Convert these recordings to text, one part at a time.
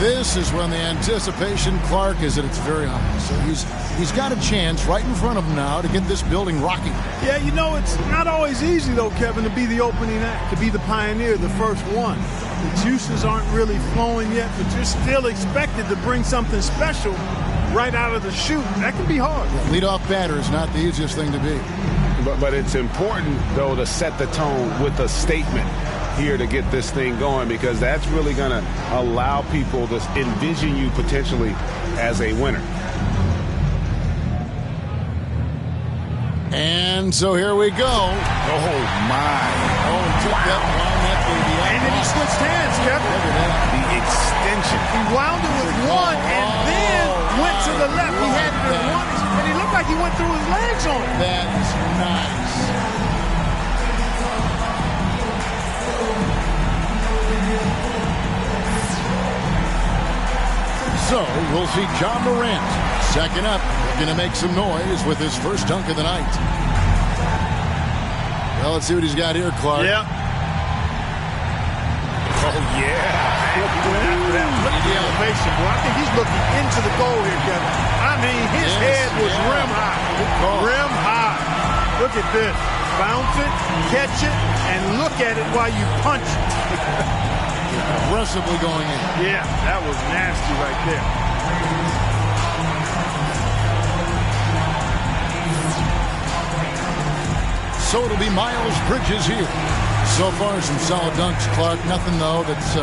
This is when the anticipation, Clark, is at its very high. So he's got a chance right in front of him now to get this building rocking. Yeah, you know, it's not always easy, though, Kevin, to be the opening act, to be the pioneer, the first one. The juices aren't really flowing yet, but you're still expected to bring something special right out of the chute. That can be hard. Yeah, leadoff batter is not the easiest thing to be. But it's important, though, to set the tone with a statement here to get this thing going, because that's really going to allow people to envision you potentially as a winner. And so here we go. Oh, my. Oh, he took that one, that baby out. And then he switched hands, Kevin. Look at that. The extension. He wound it with one and then went to the left. He had it in one, and he looked like he went through his legs on it. That is nice. So we'll see John Morant second up, looking to make some noise with his first dunk of the night. Well, let's see what he's got here, Clark. Yep. Oh, yeah. Look at the elevation, boy. I think he's looking into the goal here, Kevin. I mean, his head was rim high. Rim high. Look at this. Bounce it, catch it, and look at it while you punch it. Aggressively going in. Yeah, that was nasty right there. So it'll be Miles Bridges here. So far, some solid dunks, Clark. Nothing, though, that's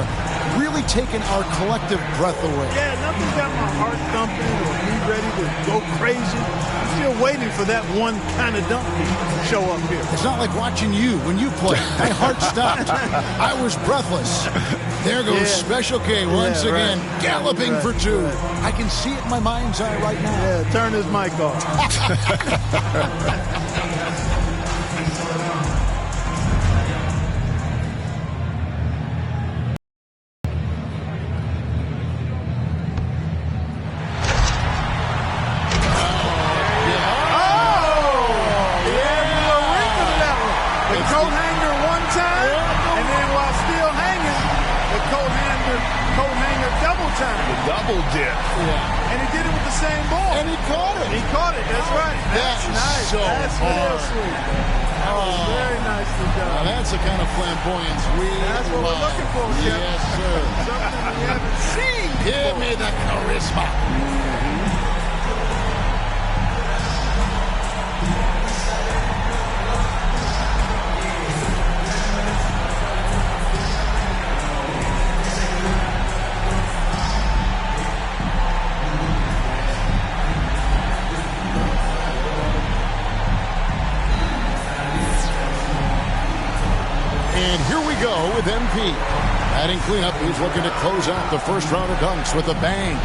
really taken our collective breath away. Yeah, nothing got my heart thumping or me ready to go crazy. I'm still waiting for that one kind of dunk to show up here. It's not like watching you when you play. My heart stopped. I was breathless. There goes Special K once again, galloping for two. I can see it in my mind's eye right now. Yeah, turn his mic off. Double dip. Yeah. And he did it with the same ball. And he caught it. He caught it. That's right. That's nice. So that's real sweet. That was very nicely done. Now that's the kind of flamboyance that's what we're looking for, Jeff. Yes, sir. Something we haven't seen before. Give me the charisma. And here we go with MP. Adding cleanup, he's looking to close out the first round of dunks with a bang.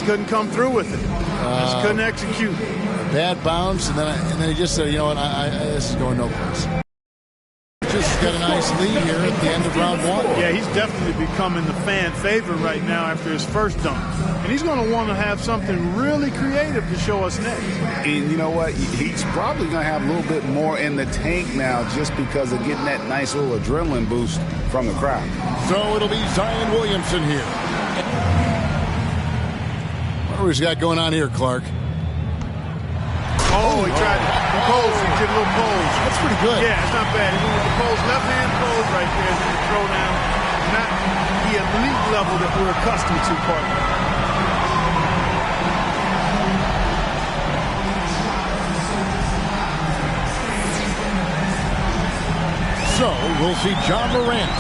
Couldn't come through with it. Just couldn't execute. Bad bounce, and then he just said, you know what, this is going no place. Just got a nice lead here at the end of round one. Yeah, he's definitely becoming the fan favorite right now after his first dunk. And he's going to want to have something really creative to show us next. And you know what? He's probably going to have a little bit more in the tank now just because of getting that nice little adrenaline boost from the crowd. So it'll be Zion Williamson here. What he's got going on here, Clark? Oh, he tried to pose. He did a little pose. That's pretty good. Yeah, it's not bad. He went with the pose, left hand pose right there, and then the throw down. Not the elite level that we're accustomed to, partner. we'll see John Morant.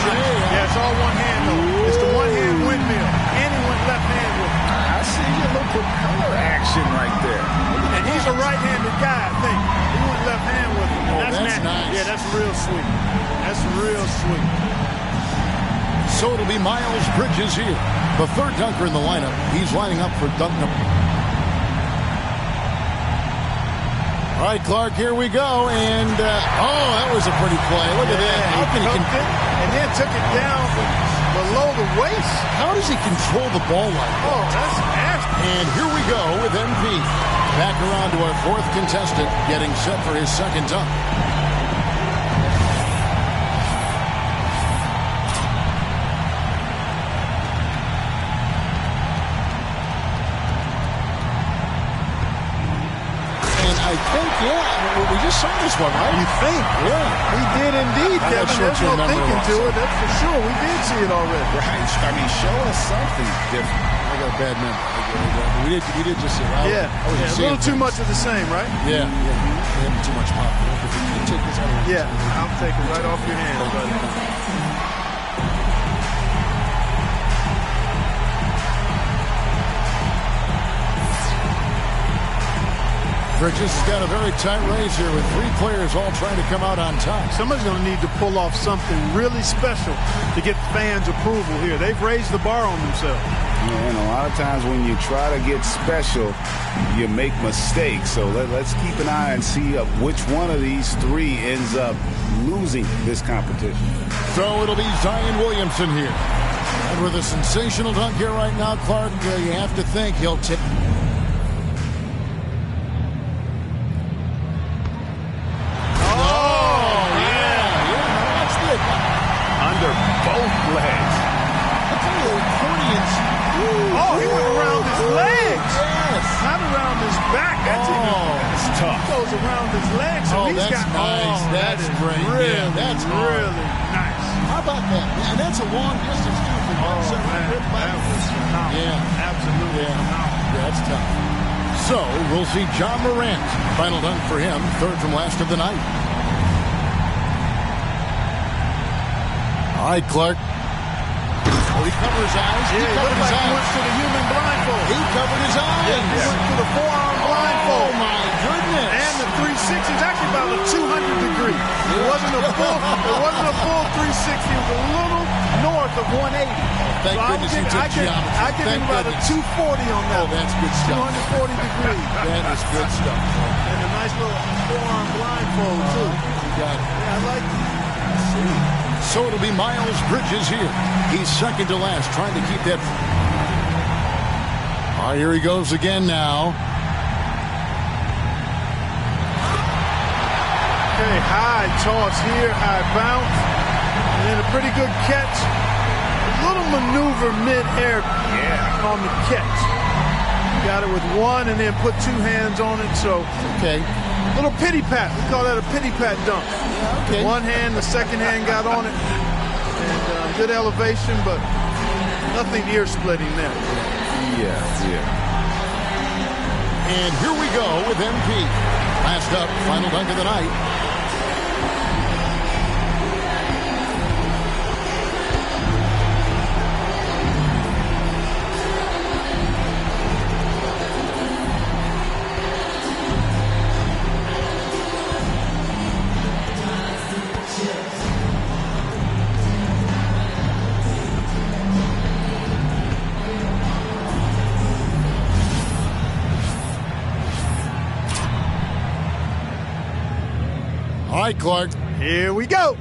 Yeah, it's all one hand, though. It's the one-hand windmill. And he went left hand with it. I see a little propeller action right there. And he's a right-handed guy, I think. He went left hand with it. Oh, that's nice. Yeah, that's real sweet. That's real sweet. So it'll be Miles Bridges here, the third dunker in the lineup. He's lining up for dunk number. All right, Clark, here we go. And, that was a pretty play. Look at that. How can he and then took it down below the waist. How does he control the ball like that? Oh, that's nasty. And here we go with MP. Back around to our fourth contestant, getting set for his second dunk. I think, we just saw this one, right? You think? Yeah. We did indeed, Kevin. There's no thinking to it. That's for sure. We did see it already. Right. I mean, show us something different. I got a bad memory. We did just see it. Yeah. A little too much of the same, right? Yeah. We having too much pop. You take this out of I'll take it right off your hands, buddy. Bridges has got a very tight race here with three players all trying to come out on top. Somebody's going to need to pull off something really special to get fans' approval here. They've raised the bar on themselves. Yeah, and a lot of times when you try to get special, you make mistakes. So let's keep an eye and see which one of these three ends up losing this competition. So it'll be Zion Williamson here. And with a sensational dunk here right now, Clark, you have to think he'll tip. Under both legs. Look at the accordions. Oh, he went around his legs. Yes. Not around his back. That's tough. He goes around his legs. So he's that's got, nice. That's great. Really, that's really nice. How about that? And that's a long distance, too. That was phenomenal. Yeah. Absolutely phenomenal. Yeah, that's tough. So we'll see John Morant. Final dunk for him. Third from last of the night. All right, Clark. Oh, he covered his eyes. Yeah, he looked like he went to the human blindfold. He covered his eyes. Yeah, he went to the forearm blindfold. Oh, my goodness. And the 360 is actually about a 200 degree. It wasn't a full 360. It was a little north of 180. Thank goodness he took geometry. I give him about a 240 on that. Oh, that's good stuff. 240 degrees. That is good stuff. And a nice little forearm blindfold, too. You got it. Yeah, I like it. So it'll be Miles Bridges here. He's second to last, trying to keep that. All right, here he goes again now. Okay, high toss here, high bounce, and then a pretty good catch. A little maneuver mid-air on the catch. Got it with one and then put two hands on it, so okay. Little pity pat. We call that a pity pat dunk. Yeah, okay. One hand, the second hand got on it. And good elevation, but nothing ear splitting there. Yeah. And here we go with MP. Last up, final dunk of the night. All right, Clark. Here we go.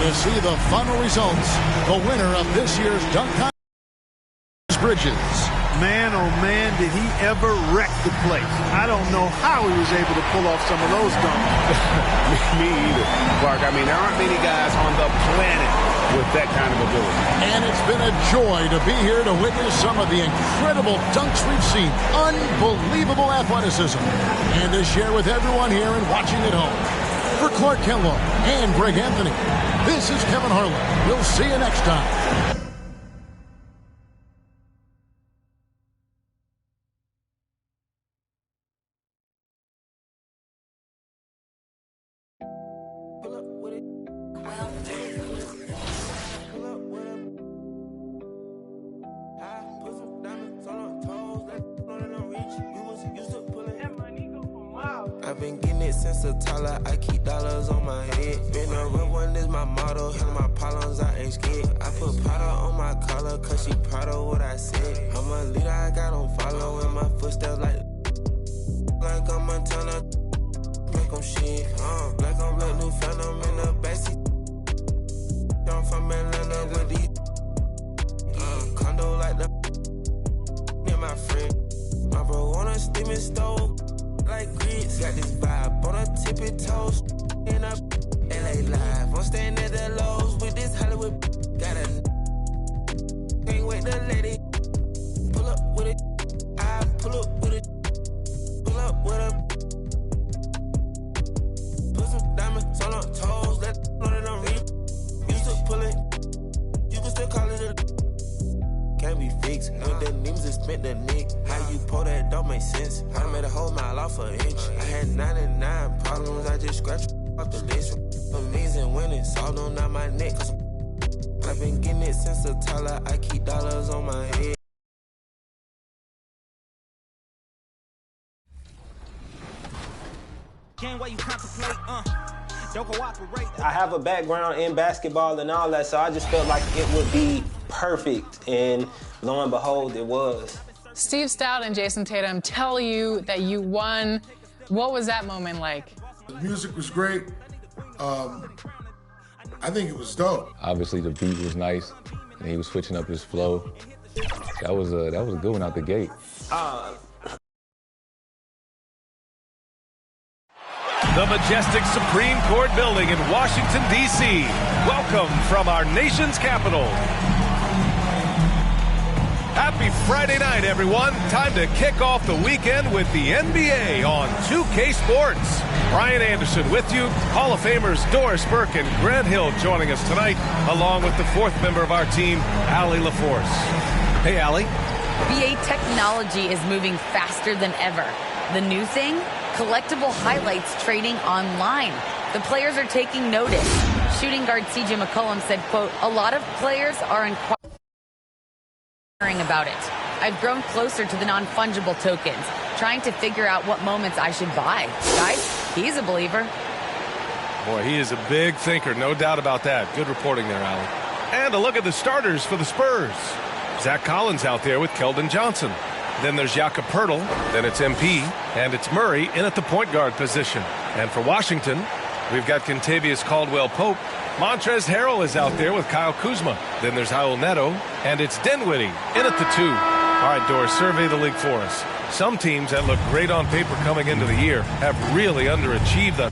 To see the final results, the winner of this year's dunk contest, Bridges. Man, oh man, did he ever wreck the place. I don't know how he was able to pull off some of those dunks. Me either, Clark. I mean, there aren't many guys on the planet with that kind of ability. And it's been a joy to be here to witness some of the incredible dunks we've seen. Unbelievable athleticism. And to share with everyone here and watching at home. For Clark Kellogg and Greg Anthony, this is Kevin Harlan. We'll see you next time. I've been getting it since a toddler. I keep dollars on my head. Been a real one is my motto. Handle my problems, I ain't scared. I put powder on my collar, cause she proud of what I said. I'm a leader, I got on following my footsteps like I'm Montana. Make 'em shit. Black on black, new phantom in the backseat. I'm from Atlanta with these. Condo like the. Me and my friend. My bro on a steaming stove. Like grits, got this vibe on a tippy toes. In a LA live, I'm staying at the lows with this Hollywood. Got a can't wait to let it pull up with it. I pull up with it. Pull up with a put some diamonds on her toes. Let know that I'm real. Used to pull it, you can still call it a. Can't be fixed. With the names and spent the nick. How you pull that don't make sense. I made a whole mile off an inch. I had 99 problems. I just scratched off the list. Amazing winning. Solved them down my neck. Cause I've been getting it since a toddler. I keep dollars on my head. I have a background in basketball and all that, so I just felt like it would be perfect, and lo and behold, it was. Steve Stout and Jason Tatum tell you that you won. What was that moment like? The music was great. I think it was dope. Obviously, the beat was nice, and he was switching up his flow. That was a good one out the gate. The majestic Supreme Court building in Washington, D.C. Welcome from our nation's capital. Happy Friday night, everyone. Time to kick off the weekend with the NBA on 2K Sports. Brian Anderson with you. Hall of Famers Doris Burke and Grant Hill joining us tonight, along with the fourth member of our team, Allie LaForce. Hey, Allie. NBA technology is moving faster than ever. The new thing? Collectible highlights trading online. The players are taking notice. Shooting guard C.J. McCollum said, quote, a lot of players are inquiring about it. I've grown closer to the non-fungible tokens, trying to figure out what moments I should buy. Guys, he's a believer. Boy, he is a big thinker, no doubt about that. Good reporting there, Allie. And a look at the starters for the Spurs. Zach Collins out there with Keldon Johnson. Then there's Jakob Poeltl, then it's MP, and it's Murray in at the point guard position. And for Washington, we've got Kentavious Caldwell-Pope. Montrezl Harrell is out there with Kyle Kuzma. Then there's Raul Neto, and it's Dinwiddie in at the 2. All right, Doris, survey the league for us. Some teams that look great on paper coming into the year have really underachieved.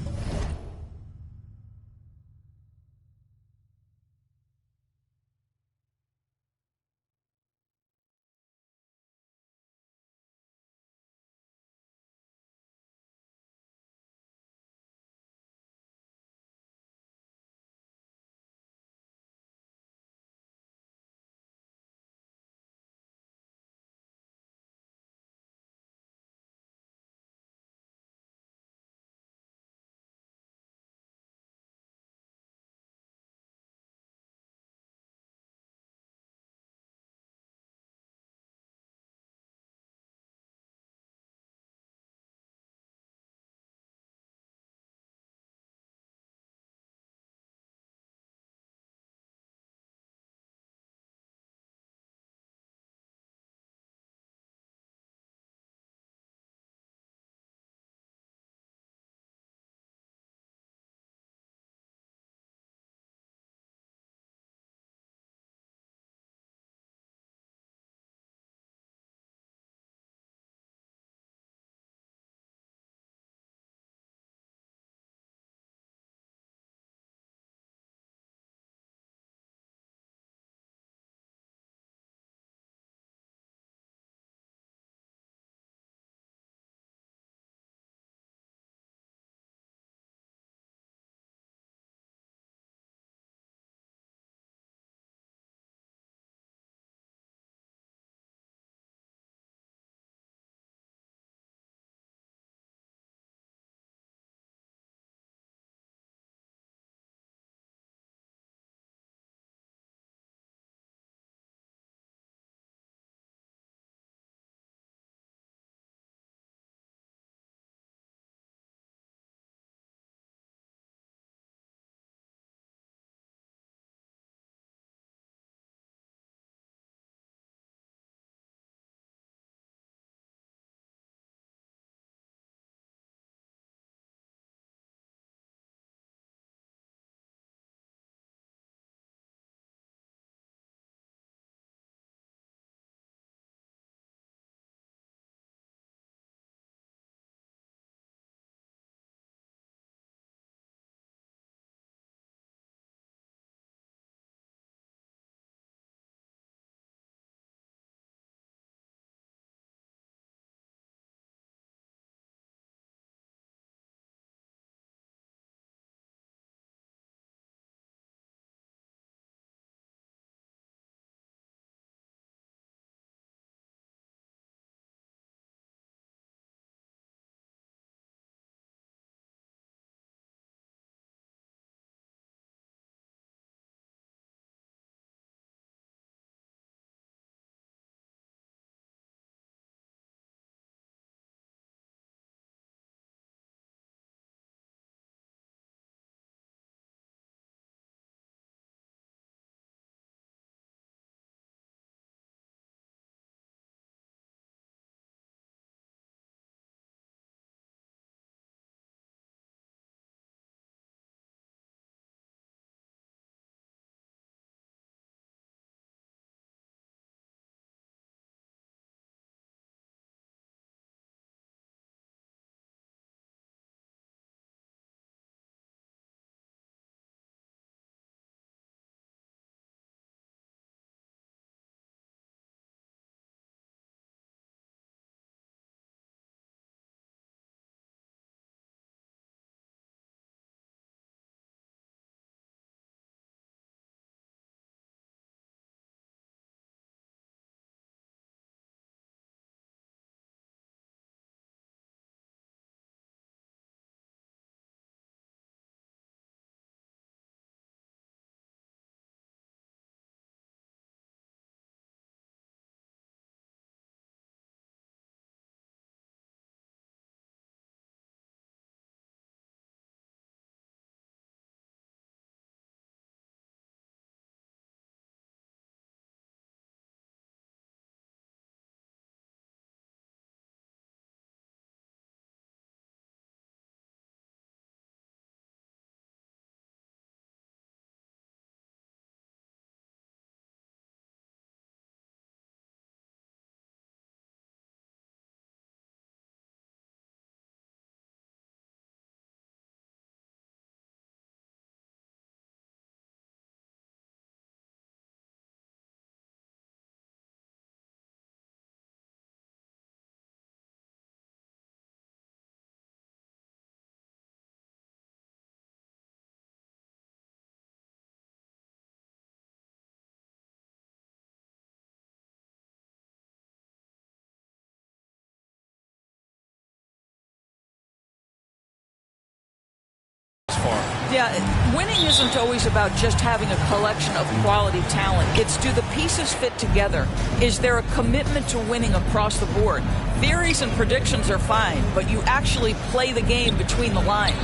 Yeah, winning isn't always about just having a collection of quality talent. It's, do the pieces fit together? Is there a commitment to winning across the board? Theories and predictions are fine, but you actually play the game between the lines.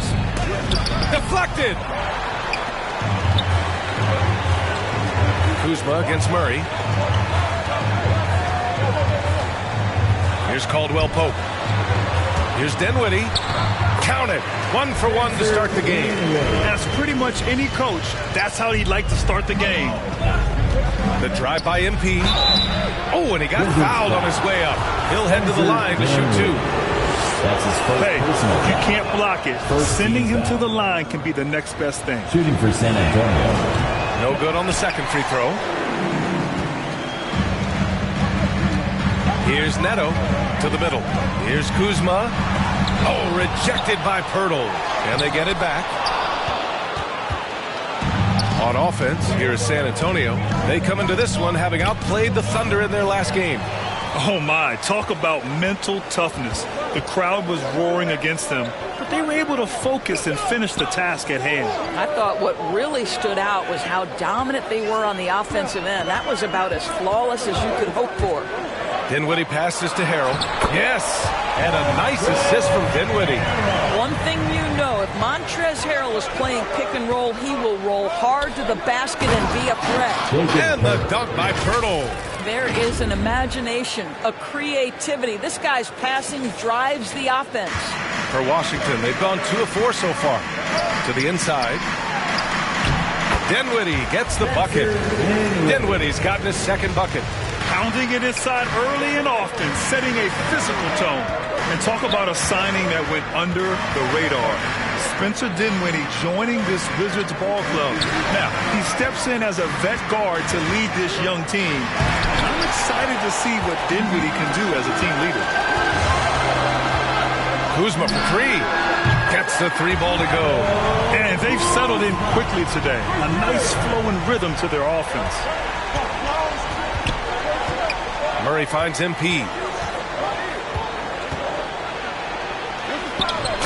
Deflected. Kuzma against Murray. Here's Caldwell Pope. Here's Dinwiddie. Count it. 1 for 1 to start the game. That's pretty much any coach. That's how he'd like to start the game. The drive by MP. Oh, and he got fouled on his way up. He'll head to the line to shoot 2. That's his first personal you can't block it. Sending him to the line can be the next best thing. Shooting for San Antonio. No good on the second free throw. Here's Neto to the middle. Here's Kuzma. Oh, rejected by Pirtle. And they get it back. On offense, here is San Antonio. They come into this one having outplayed the Thunder in their last game. Oh, my. Talk about mental toughness. The crowd was roaring against them, but they were able to focus and finish the task at hand. I thought what really stood out was how dominant they were on the offensive end. That was about as flawless as you could hope for. Dinwiddie passes to Harrell. Yes, and a nice assist from Dinwiddie. One thing you know, if Montrezl Harrell is playing pick and roll, he will roll hard to the basket and be a threat. And the dunk by Pirtle. There is an imagination, a creativity. This guy's passing drives the offense. For Washington, they've gone 2 of 4 so far. To the inside. Dinwiddie gets the bucket. Dinwiddie's gotten his second bucket. Pounding it inside early and often, setting a physical tone. And talk about a signing that went under the radar. Spencer Dinwiddie joining this Wizards ball club. Now, he steps in as a vet guard to lead this young team. And I'm excited to see what Dinwiddie can do as a team leader. Kuzma for 3. Gets the 3 ball to go. And they've settled in quickly today. A nice flow and rhythm to their offense. Murray finds MP.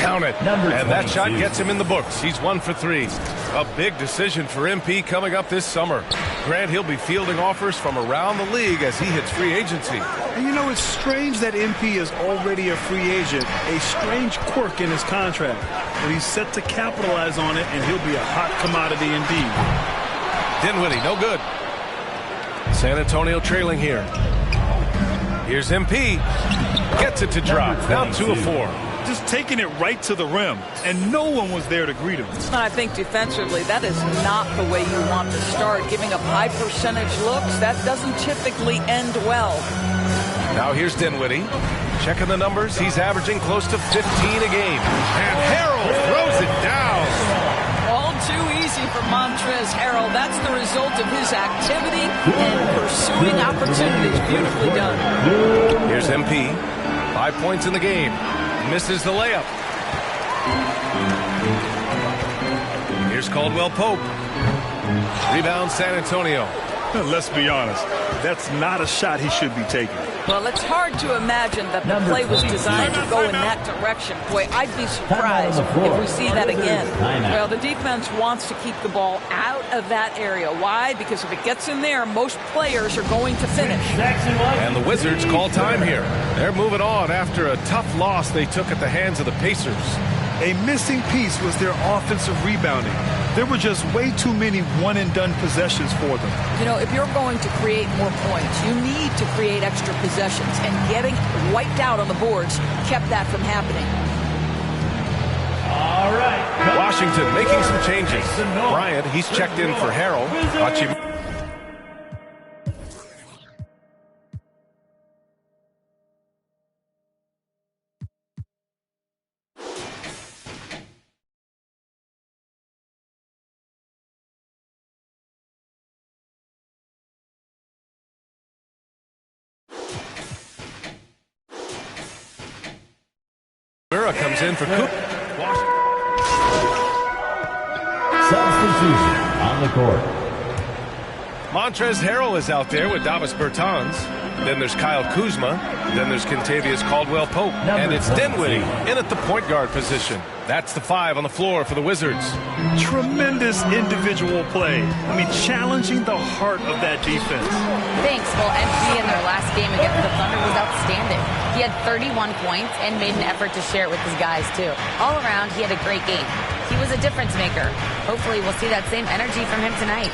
Count it. And that shot gets him in the books. He's 1 for 3. A big decision for MP coming up this summer. Grant, he'll be fielding offers from around the league as he hits free agency. And you know, it's strange that MP is already a free agent. A strange quirk in his contract. But he's set to capitalize on it, and he'll be a hot commodity indeed. Dinwiddie, no good. San Antonio trailing here. Here's MP. Gets it to drop. Now 2 of 4. Just taking it right to the rim, and no one was there to greet him. And I think defensively, that is not the way you want to start. Giving up high percentage looks, that doesn't typically end well. Now here's Dinwiddie. Checking the numbers, he's averaging close to 15 a game. And Harrell throws it down. All too easy for Montrezl Harrell. That's the result of his activity and pursuing opportunities. Beautifully done. Here's MP. 5 points in the game. Misses the layup. Here's Caldwell Pope. Rebound San Antonio. Let's be honest, that's not a shot he should be taking. Well, it's hard to imagine that the play was designed to go in that direction. Boy, I'd be surprised if we see that again. Well, the defense wants to keep the ball out of that area. Why? Because if it gets in there, most players are going to finish. And the Wizards call time here. They're moving on after a tough loss they took at the hands of the Pacers. A missing piece was their offensive rebounding. There were just way too many one-and-done possessions for them. You know, if you're going to create more points, you need to create extra possessions. And getting wiped out on the boards kept that from happening. All right. Washington making some changes. Bryant, he's checked in for Harrell. Comes in for Coop. Substitution on the court. Montrezl Harrell is out there with Davis Bertans. Then there's Kyle Kuzma. Then there's Kentavious Caldwell-Pope. And it's Dinwiddie in at the point guard position. That's the 5 on the floor for the Wizards. Tremendous individual play. I mean, challenging the heart of that defense. Thanks. Well, MP in their last game against the Thunder was outstanding. He had 31 points and made an effort to share it with his guys, too. All around, he had a great game. He was a difference maker. Hopefully, we'll see that same energy from him tonight.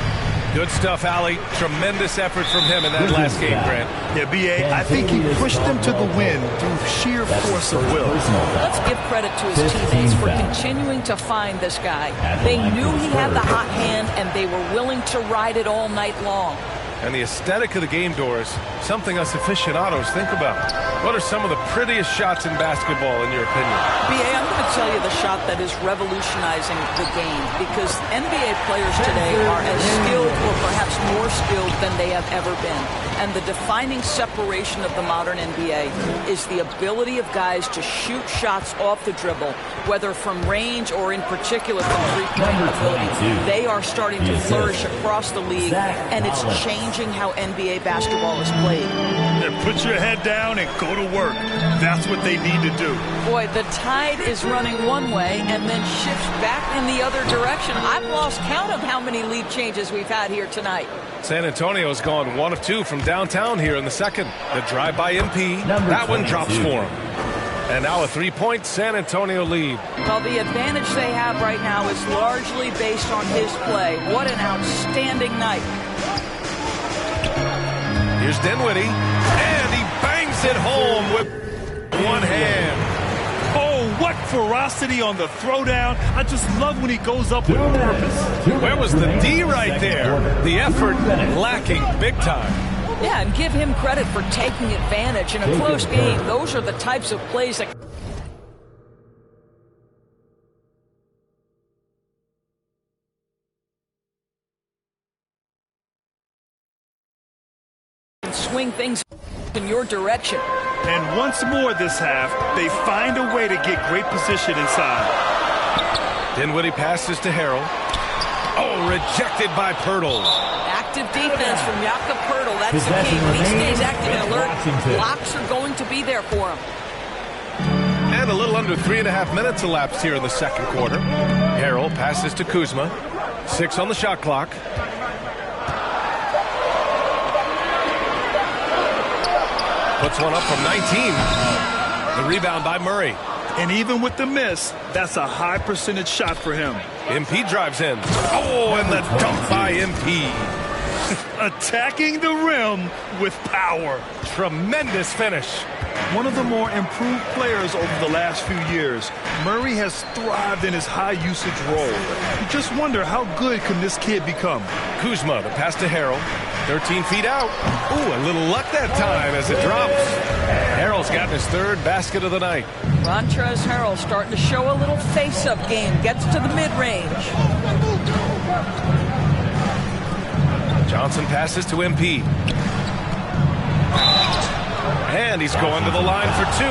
Good stuff, Allie. Tremendous effort from him in that last game, Grant. Yeah, B.A., I think he pushed them to the win through sheer force of will. Let's give credit to his teammates for continuing to find this guy. They knew he had the hot hand, and they were willing to ride it all night long. And the aesthetic of the game, Doris, something us aficionados think about. What are some of the prettiest shots in basketball, in your opinion? B.A., I'm going to tell you the shot that is revolutionizing the game, because NBA players today are as skilled or perhaps more skilled than they have ever been. And the defining separation of the modern NBA is the ability of guys to shoot shots off the dribble, whether from range or in particular from three-point ability. They are starting to flourish across the league, and it's changing how NBA basketball is played. And put your head down and go to work. That's what they need to do. Boy, the tide is running one way and then shifts back in the other direction. I've lost count of how many lead changes we've had here tonight. San Antonio's gone 1 of 2 from downtown here in the second. The drive by MP. That one drops for him. And now a 3-point San Antonio lead. Well, the advantage they have right now is largely based on his play. What an outstanding night. Here's Dinwiddie, and he bangs it home with one hand. Oh, what ferocity on the throwdown. I just love when he goes up with purpose. Where was the D right there? The effort lacking big time. Yeah, and give him credit for taking advantage in a close game. Those are the types of plays that can swing things in your direction. And once more this half, they find a way to get great position inside. Dinwiddie passes to Harrell. Oh, rejected by Pirtle. Active defense from Jakob Pirtle. That's the key. When he stays active and alert, blocks are going to be there for him. And a little under 3.5 minutes elapsed here in the second quarter. Harrell passes to Kuzma. 6 on the shot clock. Puts one up from 19. The rebound by Murray. And even with the miss, that's a high percentage shot for him. MP drives in. Oh, and the dunk by MP. Attacking the rim with power. Tremendous finish. One of the more improved players over the last few years, Murray has thrived in his high-usage role. You just wonder how good can this kid become. Kuzma, the pass to Harrell. 13 feet out. Ooh, a little luck that time as it drops. Harrell's gotten his 3rd basket of the night. Montrezl Harrell starting to show a little face-up game. Gets to the mid-range. Johnson passes to MP. And he's going to the line for 2.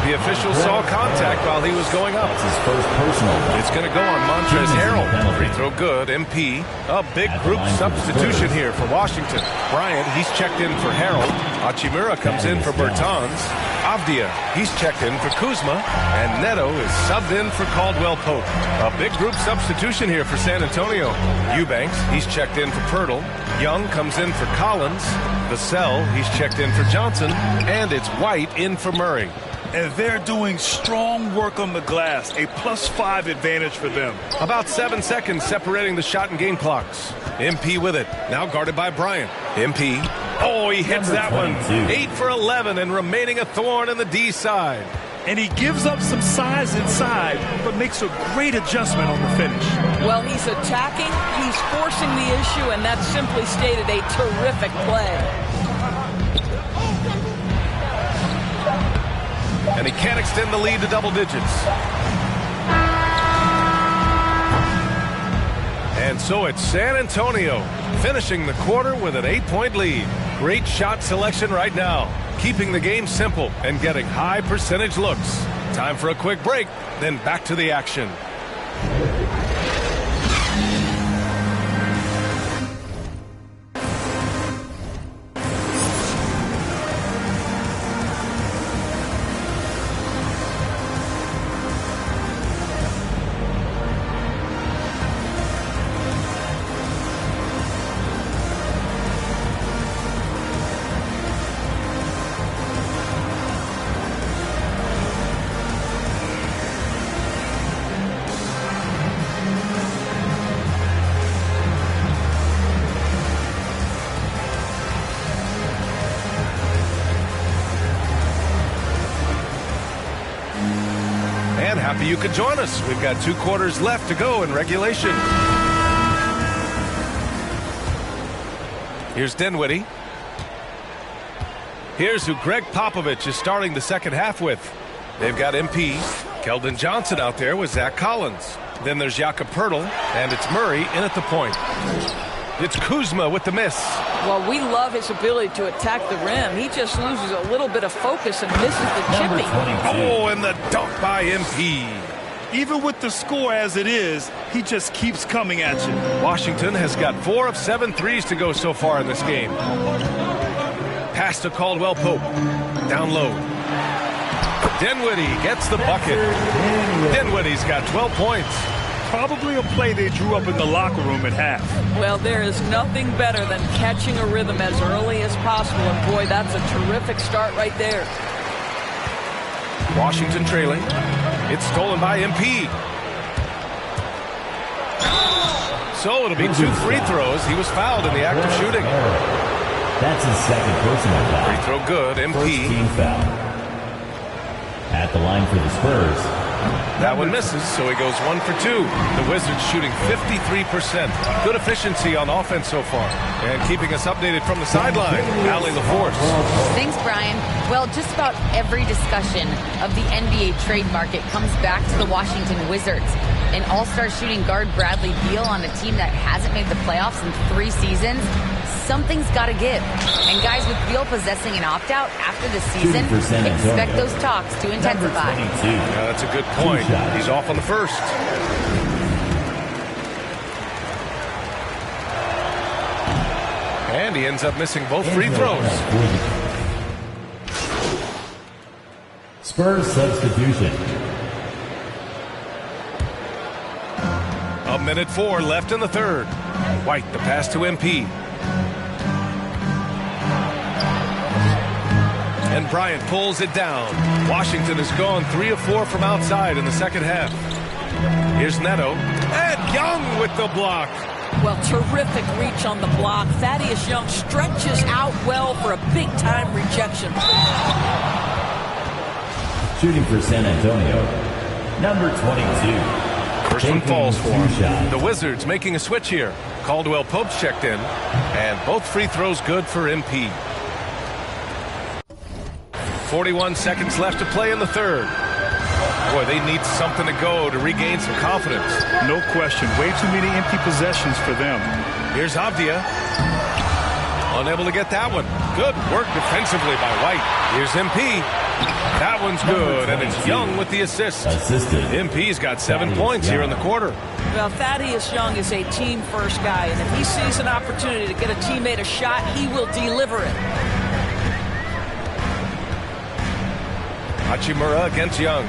The official saw contact while he was going up. That's his first personal. It's going to go on Montrezl Harrell. Free throw good. MP. A big group substitution here for Washington. Bryant, he's checked in for Harrell. Hachimura comes in for Bertans. Avdia, he's checked in for Kuzma. And Neto is subbed in for Caldwell-Pope. A big group substitution here for San Antonio. Eubanks, he's checked in for Pirtle. Young comes in for Collins. Vassell, he's checked in for Johnson. And it's White in for Murray. And they're doing strong work on the glass. A +5 advantage for them. About 7 seconds separating the shot and game clocks. MP with it. Now guarded by Bryant. MP. Oh, he hits that one. 8 for 11 and remaining a thorn in the D side. And he gives up some size inside, but makes a great adjustment on the finish. Well, he's attacking, he's forcing the issue, and that's simply stated a terrific play. And he can't extend the lead to double digits. And so it's San Antonio finishing the quarter with an 8-point lead. Great shot selection right now, keeping the game simple and getting high percentage looks. Time for a quick break, then back to the action. Happy you could join us. We've got 2 quarters left to go in regulation. Here's Dinwiddie. Here's who Greg Popovich is starting the second half with. They've got MP, Keldon Johnson out there with Zach Collins. Then there's Jakob Poeltl, and it's Murray in at the point. It's Kuzma with the miss. Well, we love his ability to attack the rim. He just loses a little bit of focus and misses the chipping. Oh, and the dunk by MP. Even with the score as it is, he just keeps coming at you. Washington has got 4 of 7 threes to go so far in this game. Pass to Caldwell Pope. Down low. Dinwiddie gets the bucket. Dinwiddie's got 12 points. Probably a play they drew up in the locker room at half. Well, there is nothing better than catching a rhythm as early as possible. And boy, that's a terrific start right there. Washington trailing. It's stolen by MP. So it'll be 2 free throws. He was fouled in the act of shooting. That's his second personal foul. Free throw good, MP. First team foul. At the line for the Spurs. That one misses, so he goes 1 for 2. The Wizards shooting 53%. Good efficiency on offense so far. And keeping us updated from the sideline, Allie LaForce. Thanks, Brian. Well, just about every discussion of the NBA trade market comes back to the Washington Wizards. An all-star shooting guard Bradley Beal on a team that hasn't made the playoffs in 3 seasons. Something's got to give. And guys, with Beal possessing an opt-out after the season, expect those talks to intensify. Yeah, that's a good point. He's off on the first. And he ends up missing both free throws. Spurs substitution. 1:04 left in the third. White, the pass to MP. And Bryant pulls it down. Washington has gone 3 of 4 from outside in the second half. Here's Neto. And Young with the block. Well, terrific reach on the block. Thaddeus Young stretches out well for a big-time rejection. Shooting for San Antonio, number 22. First one falls for him. The Wizards making a switch here. Caldwell Pope's checked in. And both free throws good for MP. 41 seconds left to play in the third. Boy, they need something to go to regain some confidence. No question. Way too many empty possessions for them. Here's Avdia. Unable to get that one. Good work defensively by White. Here's MP. That one's good, and it's Young with the assist. MP's got 7 points here in the quarter. Well, Thaddeus Young is a team-first guy, and if he sees an opportunity to get a teammate a shot, he will deliver it. Hachimura against Young.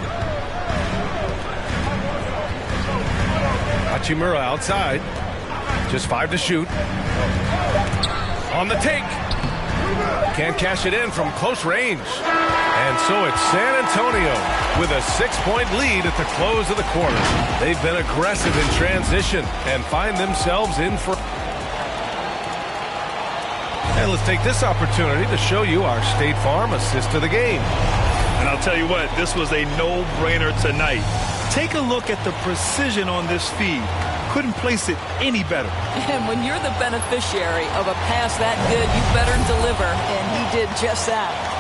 Hachimura outside. Just 5 to shoot. On the take. Can't cash it in from close range. And so it's San Antonio with a 6-point lead at the close of the quarter. They've been aggressive in transition and find themselves in front. And let's take this opportunity to show you our State Farm assist of the game. And I'll tell you what, this was a no-brainer tonight. Take a look at the precision on this feed. Couldn't place it any better. And when you're the beneficiary of a pass that good, you better deliver, and he did just that.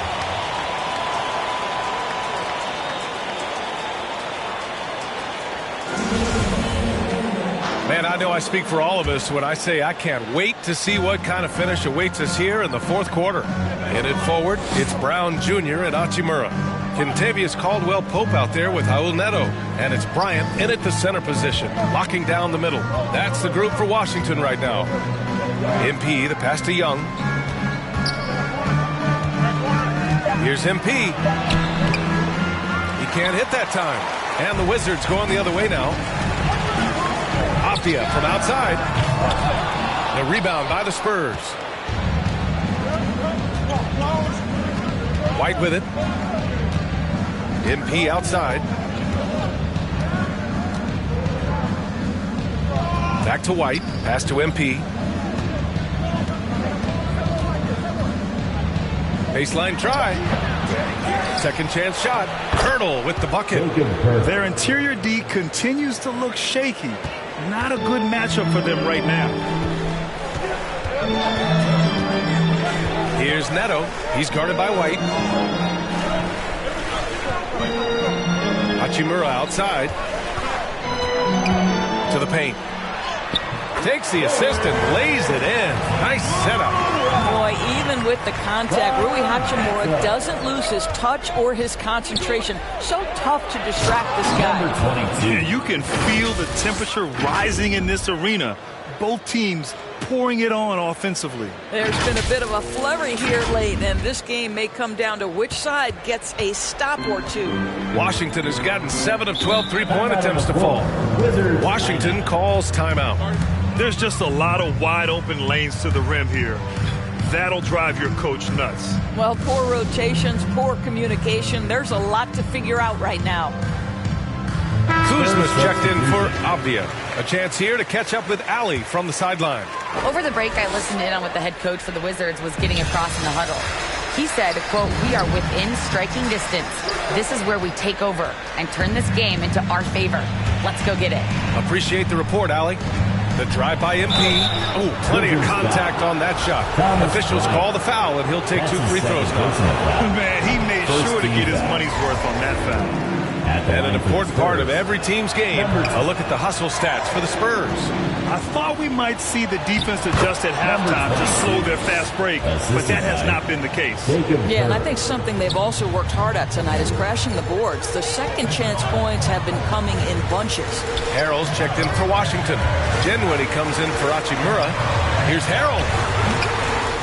Man, I know I speak for all of us when I say I can't wait to see what kind of finish awaits us here in the fourth quarter. Headed forward, it's Brown Jr. and Hachimura. Kentavious Caldwell Pope out there with Raul Neto. And it's Bryant in at the center position, locking down the middle. That's the group for Washington right now. MP, the pass to Young. Here's MP. He can't hit that time. And the Wizards going the other way now. Avdia from outside. The rebound by the Spurs. White with it. MP outside. Back to White. Pass to MP. Baseline try. Second chance shot. Hurdle with the bucket. Their interior D continues to look shaky. Not a good matchup for them right now. Here's Neto. He's guarded by White. Hachimura outside. To the paint. Takes the assist and lays it in. Nice setup. Boy, even with the contact, Rui Hachimura doesn't lose his touch or his concentration. So tough to distract this guy. Yeah, you can feel the temperature rising in this arena. Both teams pouring it on offensively. There's been a bit of a flurry here late, and this game may come down to which side gets a stop or two. Washington has gotten 7 of 12 three-point attempts to fall. Washington calls timeout. There's just a lot of wide open lanes to the rim here. That'll drive your coach nuts. Well, poor rotations, poor communication. There's a lot to figure out right now. Kuzma's checked in for Avdia. A chance here to catch up with Ali from the sideline. Over the break, I listened in on what the head coach for the Wizards was getting across in the huddle. He said, quote, "We are within striking distance. This is where we take over and turn this game into our favor. Let's go get it." Appreciate the report, Ali. The drive by MP. Oh, plenty of contact on that shot. Officials call the foul, and he'll take 2 free throws now. Man, he made sure to get his money's worth on that foul. And an important part of every team's game, a look at the hustle stats for the Spurs. I thought we might see the defense adjust at halftime to slow their fast break, but that has not been the case. Yeah, and I think something they've also worked hard at tonight is crashing the boards. The second chance points have been coming in bunches. Harrell's checked in for Washington. Dinwiddie comes in for Hachimura. Here's Harrell.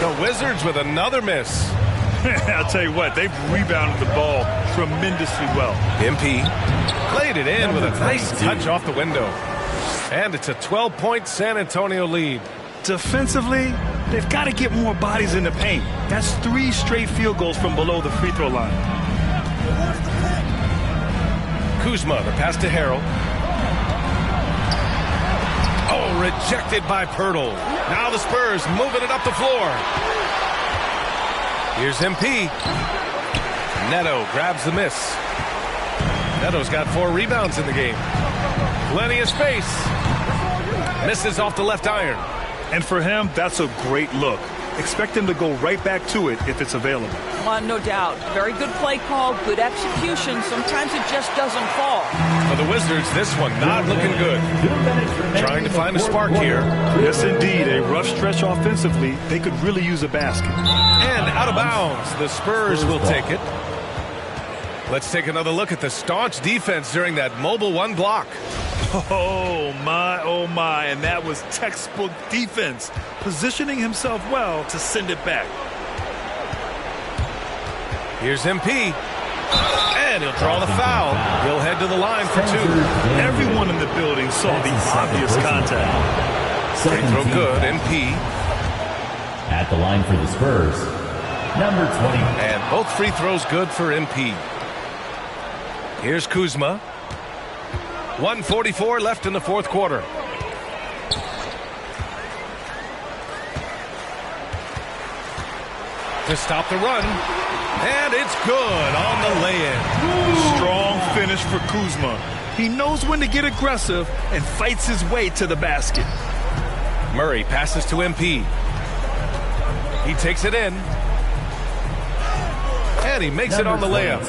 The Wizards with another miss. I'll tell you what, they've rebounded the ball tremendously well. MP played it in with a nice touch off the window. And it's a 12-point San Antonio lead. Defensively, they've got to get more bodies in the paint. That's 3 straight field goals from below the free throw line. Kuzma, the pass to Harrell. Oh, rejected by Pirtle. Now the Spurs moving it up the floor. Here's MP. Neto grabs the miss. Neto's got 4 rebounds in the game. Plenty of space. Misses off the left iron. And for him, that's a great look. Expect him to go right back to it if it's available. No doubt. Very good play call, good execution. Sometimes it just doesn't fall. For the Wizards, this one not looking good. Trying to find a spark here. Yes, indeed. A rough stretch offensively. They could really use a basket. And out of bounds. The Spurs will take it. Let's take another look at the staunch defense during that mobile 1 block. Oh, my. And that was textbook defense. Positioning himself well to send it back. Here's MP. And he'll draw the foul. He'll head to the line for 2. Everyone in the building saw the obvious contact. Free throw good. MP. At the line for the Spurs, number 20. And both free throws good for MP. Here's Kuzma. 1:44 left in the 4th quarter. To stop the run. And it's good on the lay-in. Strong finish for Kuzma. He knows when to get aggressive and fights his way to the basket. Murray passes to MP. He takes it in. And he makes it on the layup.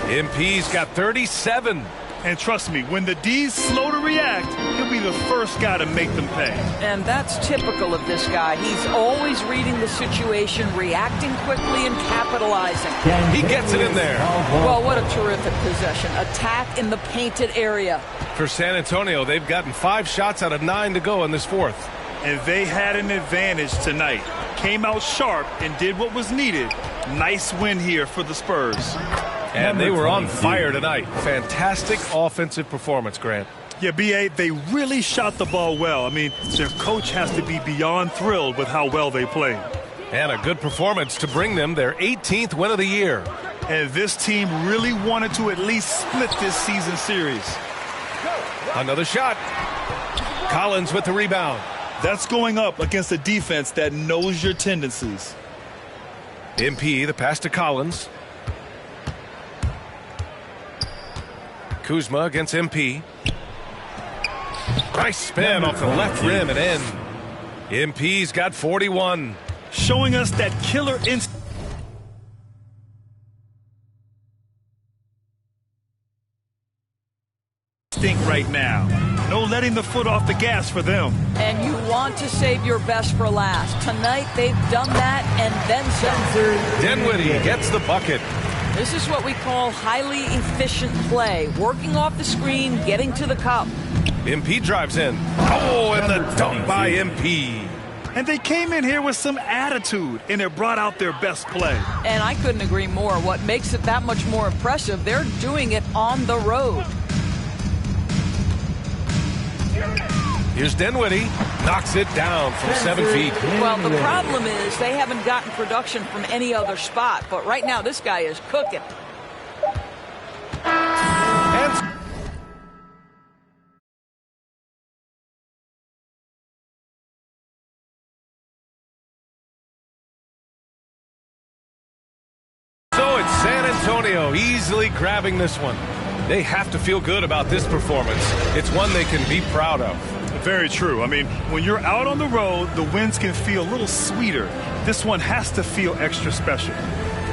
MP's got 37. And trust me, when the D's slow to react, he'll be the first guy to make them pay. And that's typical of this guy. He's always reading the situation, reacting quickly, and capitalizing. He gets it in there. Well, what a terrific possession. Attack in the painted area. For San Antonio, they've gotten 5 shots out of 9 to go in this 4th. And they had an advantage tonight. Came out sharp and did what was needed. Nice win here for the Spurs. And they were on fire tonight. Fantastic offensive performance, Grant. Yeah, B.A., they really shot the ball well. I mean, their coach has to be beyond thrilled with how well they played. And a good performance to bring them their 18th win of the year. And this team really wanted to at least split this season series. Another shot. Collins with the rebound. That's going up against a defense that knows your tendencies. MP, the pass to Collins. Kuzma against MP. Nice spin off the left rim and in. MP's got 41. Showing us that killer instinct right now. No letting the foot off the gas for them. And you want to save your best for last. Tonight they've done that and then some. Dinwiddie gets the bucket. This is what we call highly efficient play. Working off the screen, getting to the cup. MP drives in. Oh, and the dunk by MP. And they came in here with some attitude, and it brought out their best play. And I couldn't agree more. What makes it that much more impressive, they're doing it on the road. Here's Dinwiddie. Knocks it down from 7 feet. Well, the problem is they haven't gotten production from any other spot. But right now, this guy is cooking. And so it's San Antonio easily grabbing this one. They have to feel good about this performance. It's one they can be proud of. Very true. I mean, when you're out on the road, the wins can feel a little sweeter. This one has to feel extra special.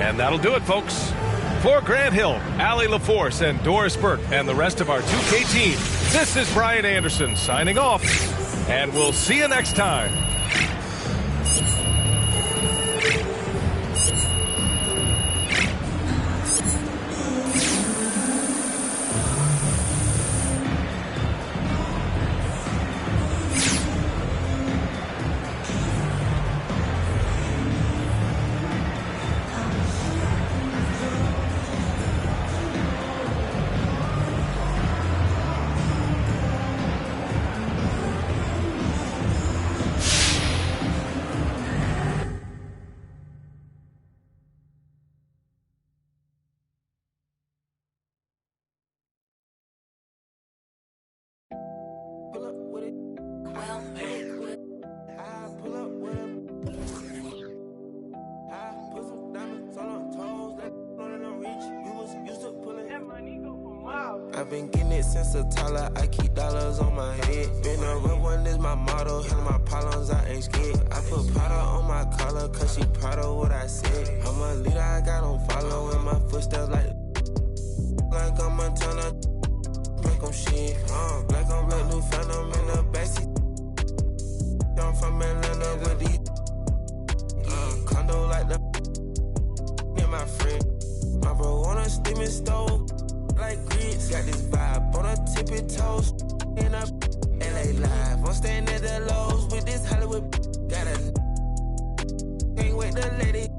And that'll do it, folks. For Grant Hill, Allie LaForce, and Doris Burke, and the rest of our 2K team, this is Brian Anderson signing off. And we'll see you next time. I've been getting it since a toddler. I keep dollars on my head. Been a real one is my motto. Handle my problems, I ain't scared. I put Prada on my collar, cause she proud of what I said. I'm a leader, I got on follow in my footsteps like I'm Montana. Make them shit. Like I'm black new phantom in the backseat. I'm from Atlanta with these condo like the and my friend. My bro on a steaming stove. Like grits, got this vibe on a tippy toes. In a LA live, I'm staying at the lows with this Hollywood. Got a can't wait to let it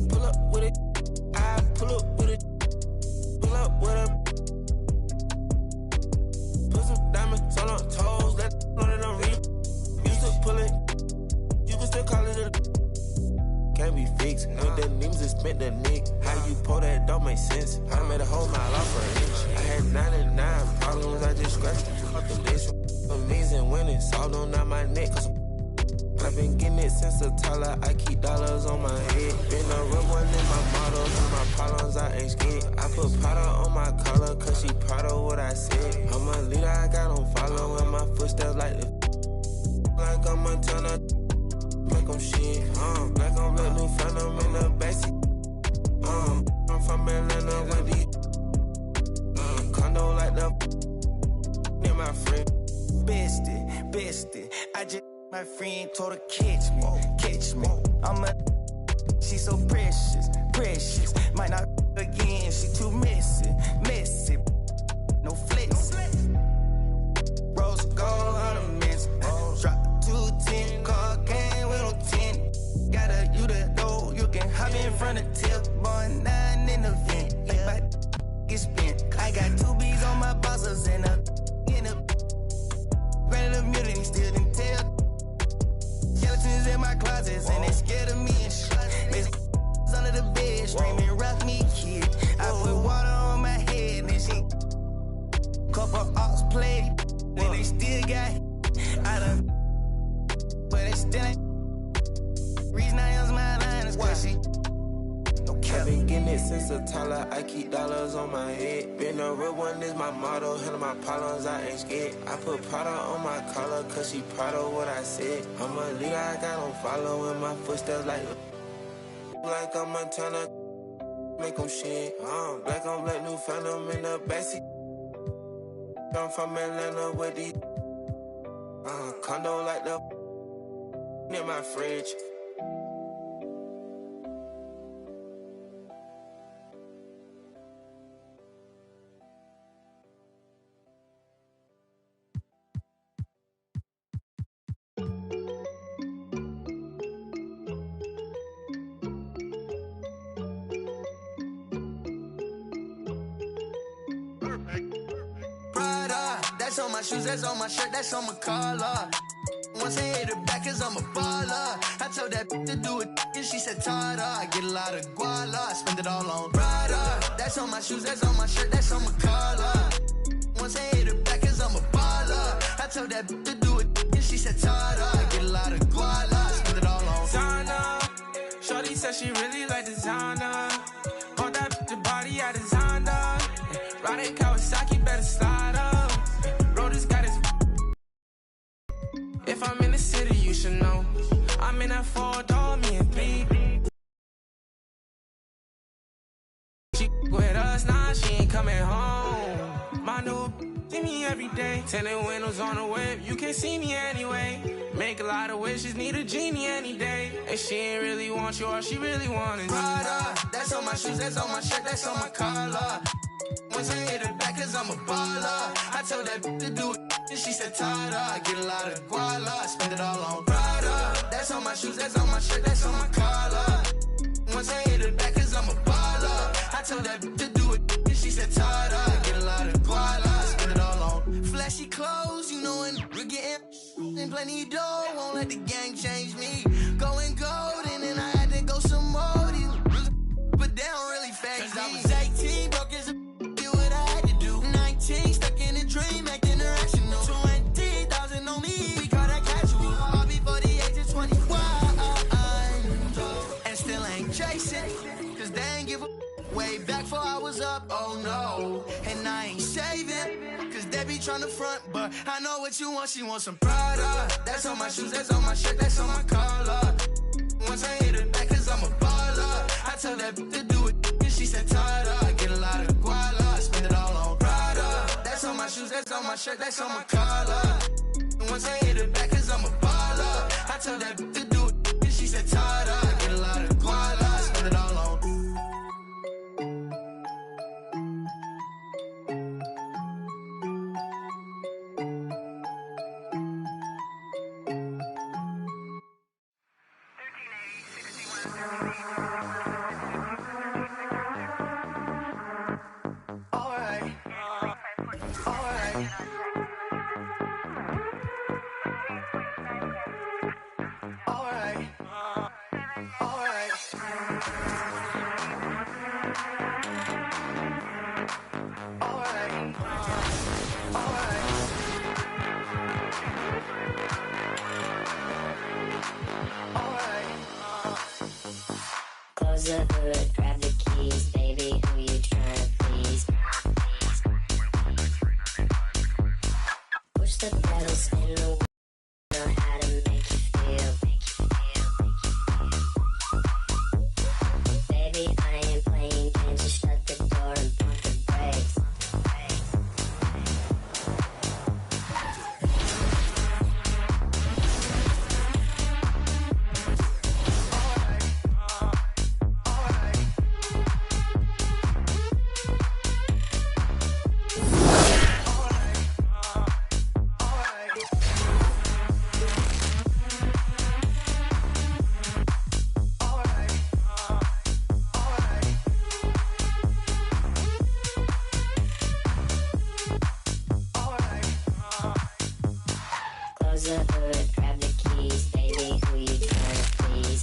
pull up with it. I pull up with it. Pull up with it. Put some diamonds on her toes, let it know that I'm real. Used to pull it, you can still call it a. Can't be fixed, with the names that spent the nick. How you pull that don't make sense. I made a whole mile off for an inch. I had 99 problems, I just scratched off the list. Amazing winning, solved on out my neck. Cause I've been getting it since a toddler. I keep dollars on my head. Been a real one in my motto. For my problems, I ain't scared. I put Prada on my collar, cause she proud of what I said. I'm a leader, I got on follow in my footsteps like the like I'm Montana. Make them shit, like I'm black new phantom in the backseat. I'm from Atlanta with these condo like the and my friend. Bestie, I just my friend told her catch me. I'm a she so precious. Might not again, she too messy. No flex. Rose gold ornaments. Drop 210 car game with no 10. Gotta you to know you can hop in front of tip. Boy, 9 in the vent. Like my get spent. I got 2 B's on my bosses and a granted immunity still didn't tell. Skeletons in my closets and they scared of me and shit. Under the bed, screaming, rock me, kid. I put water on my head and she couple ops played. Then they still got I done, but they still ain't. Reason I use my line is cause she no cap. been getting it since a toddler. I keep dollars on my head. Been a real one is my motto. Handle my problems, I ain't scared. I put Prada on my collar, cause she proud of what I said. I'm a leader, I got on following my footsteps like I'm Montana. Make them shit. Black on black, new phantom in the backseat. I'm from Atlanta with these condo like the in my fridge. That's on my shoes, that's on my shirt, that's on my collar. Once I hit her back, cause I'm a baller. I told that to do it, and she said, Tada. I get a lot of guala, spend it all on Prada. That's on my shoes, that's on my shirt, that's on my collar. Once I hit her back, cause I'm a baller. I told that to do it, and she said, Tada. I get a lot of guala, spend it all on Zana. Shorty said she really like designer. Bought that the body I designed her. Ride Kawasaki, better slide up. If I'm in the city, you should know. I'm in that 4-door, me and 3. She with us, nah, she ain't coming home. My new see me every day. Tinted windows on the whip, you can't see me anyway. Make a lot of wishes, need a genie any day. And she ain't really want you, all she really want is Prada. That's on my shoes, that's on my shirt, that's on my collar. Once I hit her back, cause I'm a baller. I told that to do it, and she said, Tada. I get a lot of guala, spend it all on Prada. That's on my shoes, that's on my shirt, that's on my collar. Once I hit her back, cause I'm a baller. I told that to do it, and she said, Tada. I get a lot of guala, spend it all on flashy clothes, you know, and we're getting plenty of dough. Won't let the gang change me. Going gold, and then I had to go some more. But they don't really phase me. I was 18, broke as a do what I had to do. 19, stuck in a dream, acting irrational. 20,000 on me, we call that casual. All before the age of 21. And still ain't chasing, cause they ain't give a way back before I was up, oh no. And I ain't saving, cause they be trying to front, but I know what you want, she wants some Prada. That's on my shoes, that's on my shirt, that's on my collar. Once I hit her back, cause I'm a baller. I told that to do it, and she said, Tada. I get a lot of guala, spend it all on Prada. That's on my shoes, that's on my shirt, that's on my collar. Once I hit her back, cause I'm a baller. I told that to do it, and she said, Tada. I get a lot of guala, spend it all on Close the hood, grab the keys, baby, who you tryna please? Push the pedal, spin the wheel, know how to make you feel. Baby, I ain't playing games, just shut the door and pump the brakes. Close the hood, grab the keys, baby, who you tryna please?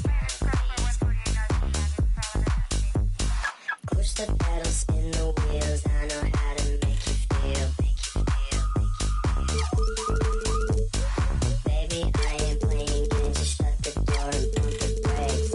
Push the pedal, spin the wheels, I know how to make you feel. Baby, I ain't playing games, just shut the door and pump the brakes.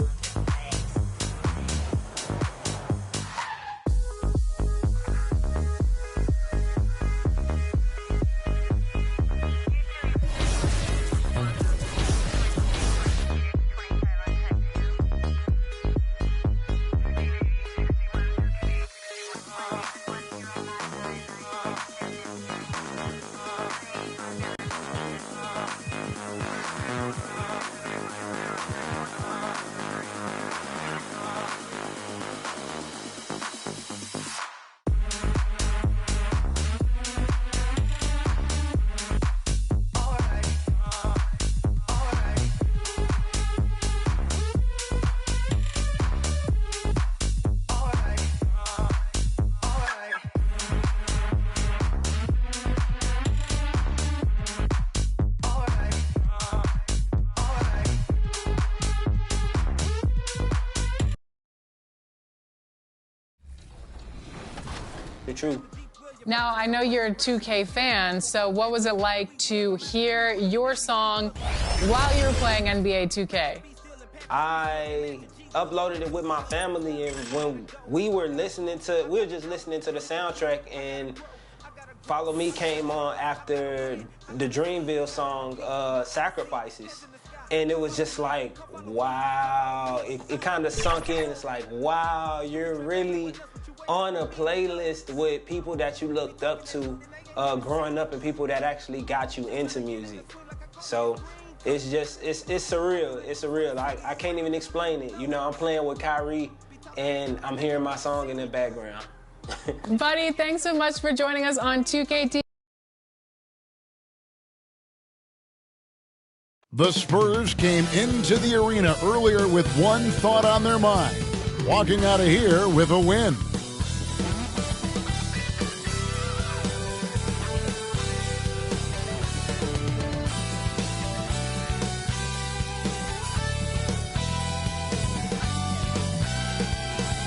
the truth. Now, I know you're a 2K fan, so what was it like to hear your song while you were playing NBA 2K? I uploaded it with my family, and when we were just listening to the soundtrack, and Follow Me came on after the Dreamville song, Sacrifices. And it was just like, wow, it kind of sunk in. It's like, wow, you're really on a playlist with people that you looked up to growing up and people that actually got you into music. So it's just, it's surreal. It's surreal. I can't even explain it. You know, I'm playing with Kyrie and I'm hearing my song in the background. Buddy, thanks so much for joining us on 2KT. The Spurs came into the arena earlier with one thought on their mind, walking out of here with a win.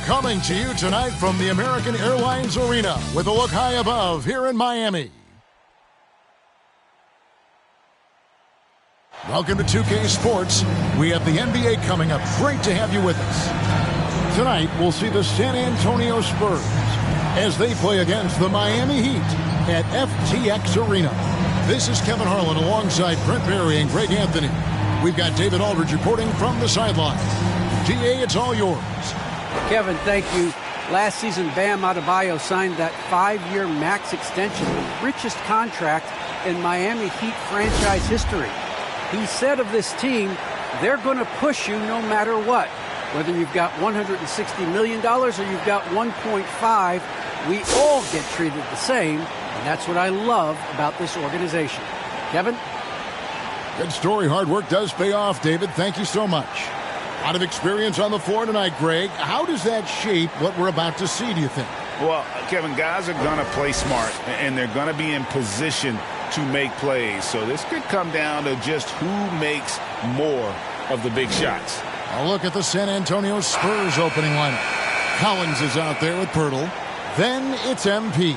Coming to you tonight from the American Airlines Arena with a look high above here in Miami. Welcome to 2K Sports. We have the NBA coming up. Great to have you with us. Tonight, we'll see the San Antonio Spurs as they play against the Miami Heat at FTX Arena. This is Kevin Harlan alongside Brent Barry and Greg Anthony. We've got David Aldridge reporting from the sideline. GA, it's all yours. Kevin, thank you. Last season, Bam Adebayo signed that 5-year max extension, the richest contract in Miami Heat franchise history. He said of this team, they're going to push you no matter what. Whether you've got $160 million or you've got 1.5, we all get treated the same, and that's what I love about this organization. Kevin? Good story. Hard work does pay off, David. Thank you so much. A lot of experience on the floor tonight, Greg. How does that shape what we're about to see, do you think? Well, Kevin, guys are going to play smart, and they're going to be in position to make plays. So this could come down to just who makes more of the big shots. A look at the San Antonio Spurs opening lineup. Collins is out there with Pirtle. Then it's MP.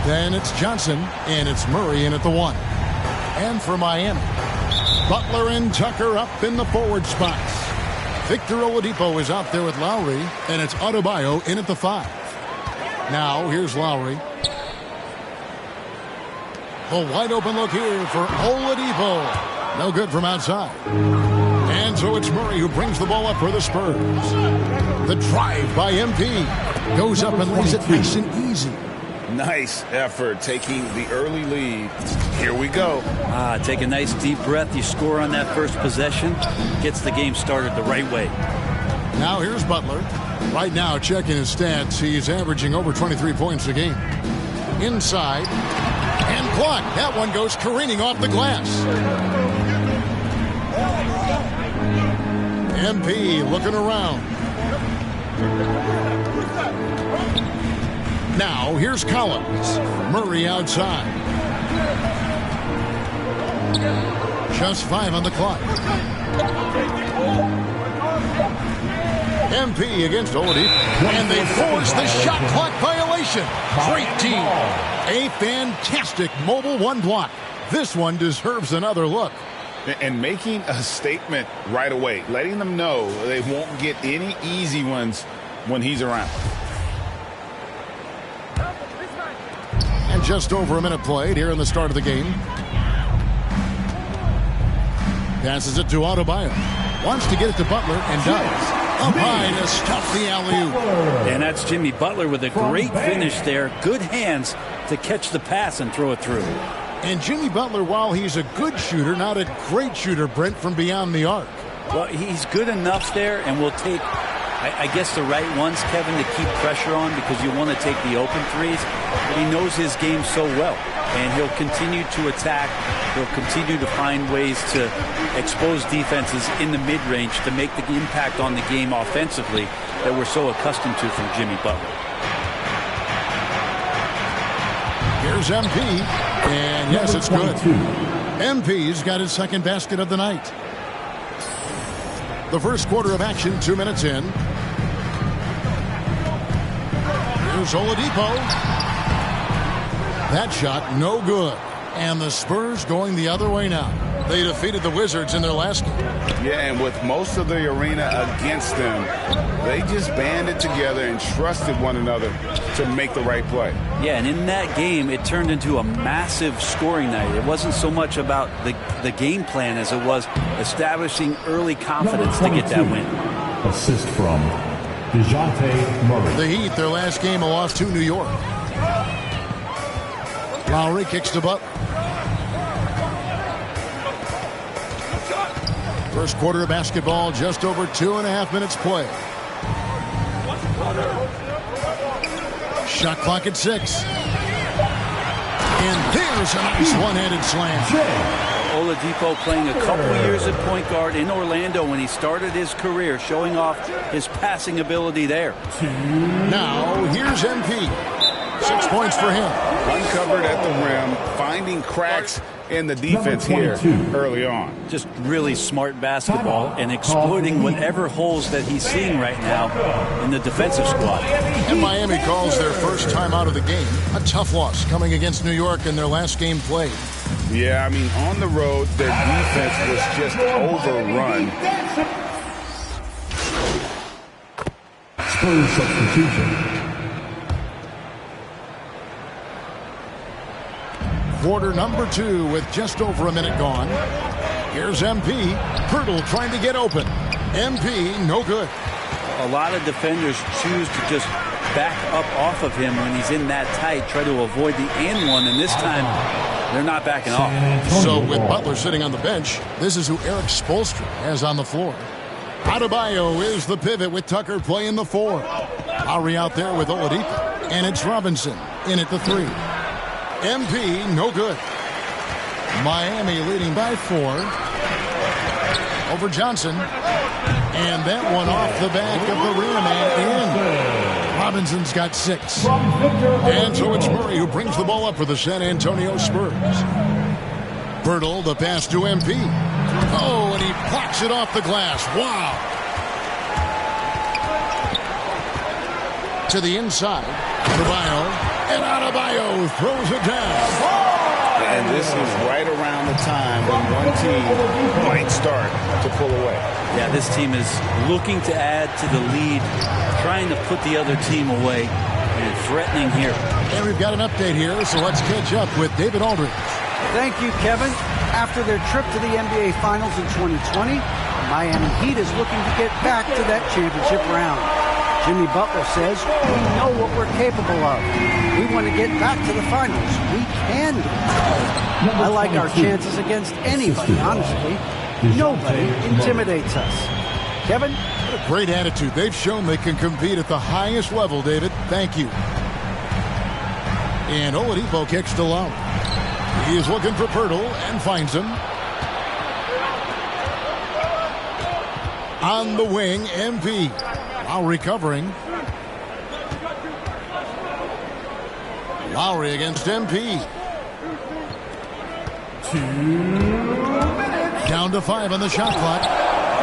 Then it's Johnson, and it's Murray in at the 1. And for Miami, Butler and Tucker up in the forward spots. Victor Oladipo is out there with Lowry, and it's Adebayo in at the 5. Now, here's Lowry. A wide open look here for Oladipo. No good from outside. And so it's Murray who brings the ball up for the Spurs. The drive by MP goes up and lays it nice and easy. Nice effort taking the early lead. Here we go. Take a nice deep breath. You score on that first possession. Gets the game started the right way. Now here's Butler. Right now, checking his stats, he's averaging over 23 points a game. Inside. And blocked. That one goes careening off the glass. MP looking around. Now, here's Collins. Murray outside. Just 5 on the clock. MP against Oladipo. And they force the shot clock violation. Great team. A fantastic mobile 1 block. This one deserves another look. And making a statement right away. Letting them know they won't get any easy ones when he's around. And just over a minute played here in the start of the game. Passes it to Adebayo. Wants to get it to Butler and does. Up high to stop the alley-oop. And that's Jimmy Butler with a great finish there. Good hands to catch the pass and throw it through. And Jimmy Butler, while he's a good shooter, not a great shooter, Brent, from beyond the arc. Well, he's good enough there, and will take, I guess, the right ones, Kevin, to keep pressure on, because you want to take the open threes. But he knows his game so well, and he'll continue to attack. He'll continue to find ways to expose defenses in the mid-range to make the impact on the game offensively that we're so accustomed to from Jimmy Butler. Here's MP, and yes, it's good. MP's got his second basket of the night. The first quarter of action, 2 minutes in. Here's Oladipo. That shot, no good. And the Spurs going the other way now. They defeated the Wizards in their last game. Yeah, and with most of the arena against them, they just banded together and trusted one another to make the right play. Yeah, and in that game, it turned into a massive scoring night. It wasn't so much about the game plan as it was establishing early confidence to get that win. Assist from DeJounte Murray. The Heat, their last game, a loss to New York. Lowry kicks to Butler. First quarter of basketball, just over 2.5 minutes play. Shot clock at 6. And there's a nice one-handed slam. Oladipo playing a couple years at point guard in Orlando when he started his career, showing off his passing ability there. Now, here's MP. 6 points for him. Uncovered at the rim, finding cracks in the defense here early on. Just really smart basketball and exploiting whatever holes that he's seeing right now in the defensive squad. And Miami calls their first time out of the game a tough loss coming against New York in their last game played. Yeah, I mean, on the road, their defense was just overrun. Spurs substitution. Quarter number 2 with just over a minute gone. Here's MP. Pirtle trying to get open. MP, no good. A lot of defenders choose to just back up off of him when he's in that tight, try to avoid the and one, and this time they're not backing off. So with Butler sitting on the bench, this is who Eric Spoelstra has on the floor. Adebayo is the pivot with Tucker playing the 4. Lowry out there with Oladipo. And it's Robinson in at the 3. MP, no good. Miami leading by 4 over Johnson. And that one off the back of the rim and in. Robinson's got 6. And so it's Murray who brings the ball up for the San Antonio Spurs. Pirtle, the pass to MP. Oh, and he blocks it off the glass. Wow. To the inside. Adebayo. And Adebayo throws it down. And this is right around the time when one team might start to pull away. Yeah, this team is looking to add to the lead, trying to put the other team away, and threatening here. And we've got an update here, so let's catch up with David Aldridge. Thank you, Kevin. After their trip to the NBA Finals in 2020, the Miami Heat is looking to get back to that championship round. Jimmy Butler says, we know what we're capable of. We want to get back to the finals. We can do it. I like our chances against anybody, honestly. Nobody intimidates us. Kevin? What a great attitude. They've shown they can compete at the highest level, David. Thank you. And Oladipo kicks to Lowry. He is looking for Pirtle and finds him. On the wing, MP. Lowry covering. Lowry against MP. 2 minutes. Down to 5 on the shot clock.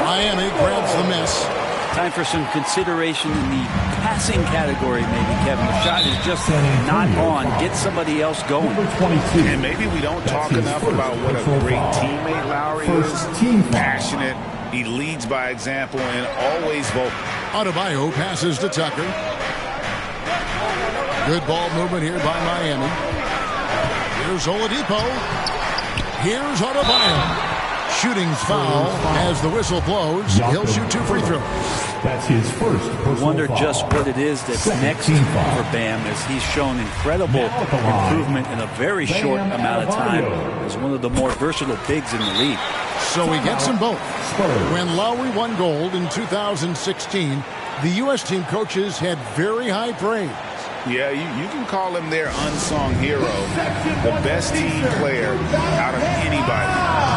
Miami grabs the miss. Time for some consideration in the passing category, maybe, Kevin. The shot is just not on. Get somebody else going. And maybe we don't talk enough about what a great teammate Lowry is. Passionate. He leads by example and always vocal. Adebayo passes to Tucker. Good ball movement here by Miami. Here's Oladipo. Here's Adebayo. Shooting foul as the whistle blows. He'll shoot 2 free throws. That's his first. I wonder just what it is that's next for Bam, as he's shown incredible improvement in a very short amount of time as one of the more versatile bigs in the league. So he gets them both. When Lowry won gold in 2016, the U.S. team coaches had very high praise. Yeah, you can call him their unsung hero, the best team player out of anybody.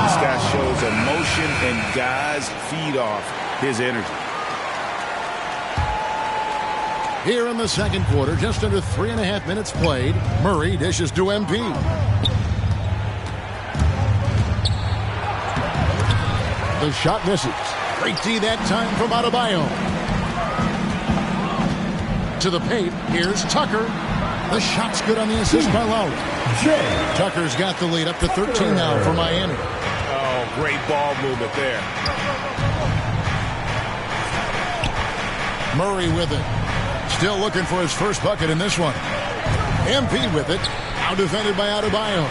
This guy shows emotion and guys feed off his energy. Here in the second quarter, just under 3.5 minutes played, Murray dishes to MP. The shot misses. Great D that time from Adebayo. To the paint, here's Tucker. The shot's good on the assist by Lowry. Tucker's got the lead up to 13 now for Miami. Oh, great ball movement there. Murray with it. Still looking for his first bucket in this one. MP with it. Out defended by Adebayo.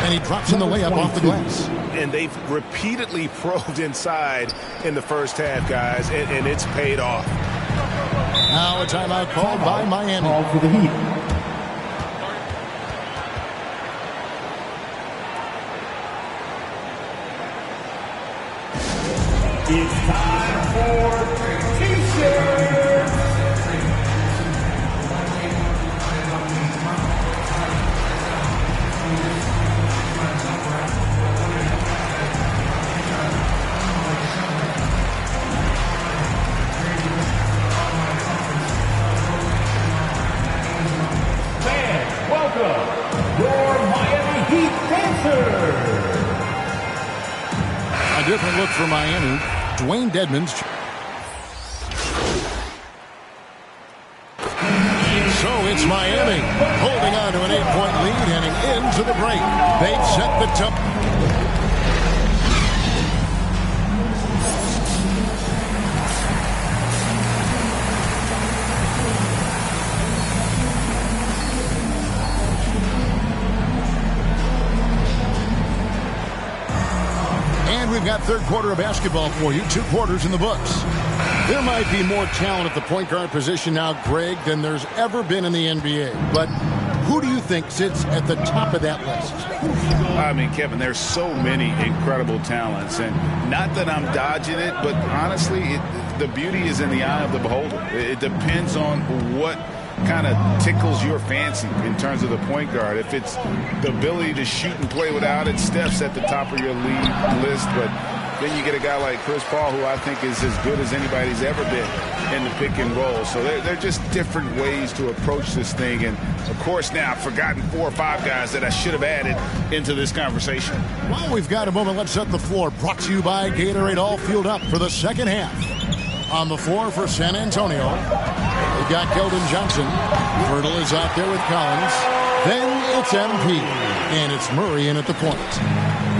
And he drops in the layup off the glass. And they've repeatedly probed inside in the first half, guys, and it's paid off. Now a timeout called by Miami. Called for the Heat. It's time for T-shirts. Fans, welcome your Miami Heat dancers. A different look for Miami. Dwayne Dedmon's. So it's Miami holding on to an 8-point lead heading into the break. They've set the tone. We've got third quarter of basketball for you. 2 quarters in the books. There might be more talent at the point guard position now, Greg, than there's ever been in the NBA. But who do you think sits at the top of that list? I mean, Kevin, there's so many incredible talents. And not that I'm dodging it, but honestly, the beauty is in the eye of the beholder. It depends on what kind of tickles your fancy in terms of the point guard. If it's the ability to shoot and play without it, Steph's at the top of your league list. But then you get a guy like Chris Paul, who I think is as good as anybody's ever been in the pick and roll. So they're just different ways to approach this thing. And, of course, now I've forgotten 4 or 5 guys that I should have added into this conversation. While we've got a moment, let's set the floor. Brought to you by Gatorade, all fueled up for the second half. On the floor for San Antonio, we've got Keldon Johnson. Fertile is out there with Collins. Then it's MP, and it's Murray in at the point.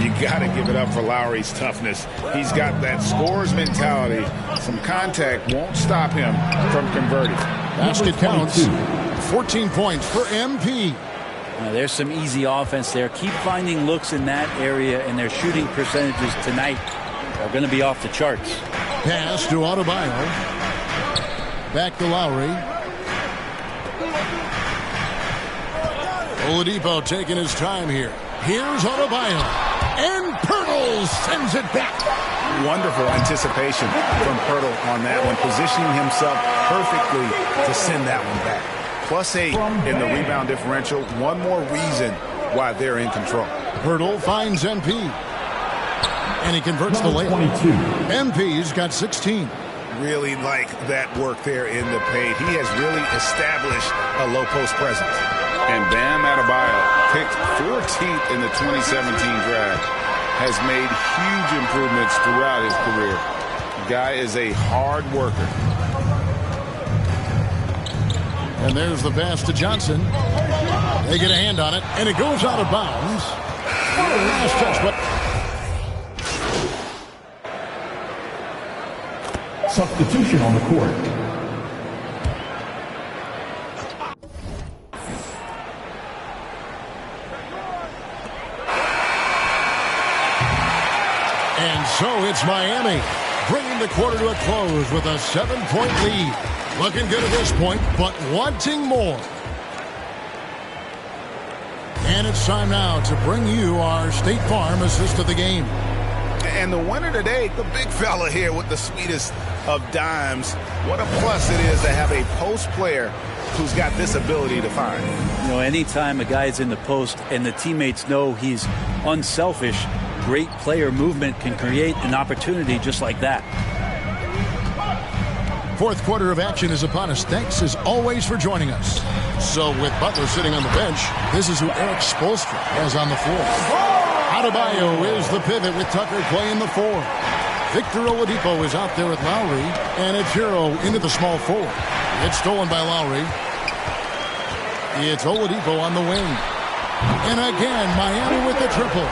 You got to give it up for Lowry's toughness. He's got that scorer's mentality. Some contact won't stop him from converting. Basket counts. 14 points for MP. There's some easy offense there. Keep finding looks in that area, and their shooting percentages tonight are going to be off the charts. Pass to Adebayo. Back to Lowry. Oladipo taking his time here. Here's Adebayo. And Pirtle sends it back. Wonderful anticipation from Pirtle on that one, positioning himself perfectly to send that one back. +8 in the rebound differential. One more reason why they're in control. Pirtle finds MP. And he converts the layup. MP's got 16. Really like that work there in the paint. He has really established a low post presence. And Bam Adebayo, picked 14th in the 2017 draft, has made huge improvements throughout his career. The guy is a hard worker. And there's the pass to Johnson. They get a hand on it, and it goes out of bounds. Last touch, but Substitution on the court. And so it's Miami, bringing the quarter to a close with a 7-point lead. Looking good at this point, but wanting more. And it's time now to bring you our State Farm assist of the game. And the winner today, the big fella here with the sweetest of dimes. What a plus it is to have a post player who's got this ability to find. You know, anytime a guy's in the post and the teammates know he's unselfish, great player movement can create an opportunity just like that. Fourth quarter of action is upon us. Thanks as always for joining us. So with Butler sitting on the bench, this is who Eric Spoelstra has on the floor. Adebayo is the pivot with Tucker playing the 4. Victor Oladipo is out there with Lowry, and it's Hero into the small forward. It's stolen by Lowry. It's Oladipo on the wing. And again, Miami with the triple.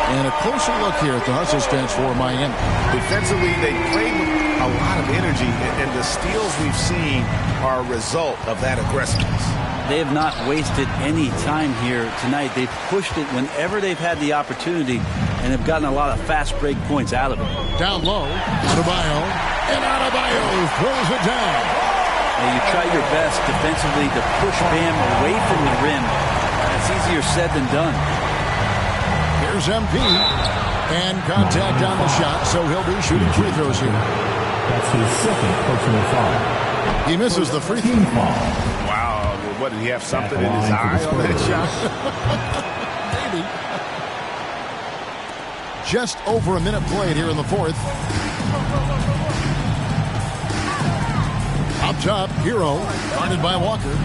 And a closer look here at the hustle stance for Miami. Defensively, they play with a lot of energy, and the steals we've seen are a result of that aggressiveness. They have not wasted any time here tonight. They've pushed it whenever they've had the opportunity and have gotten a lot of fast break points out of it. Down low, Adebayo, and Adebayo throws it down. Now you try your best defensively to push Bam away from the rim. That's easier said than done. Here's MP, and contact on the shot, so he'll be shooting free throws here. That's his second personal foul. He misses the free throw. Wow, what, did he have something in his eye on that shot? Maybe. Just over a minute played here in the fourth. Up top, Hero, guarded by Walker.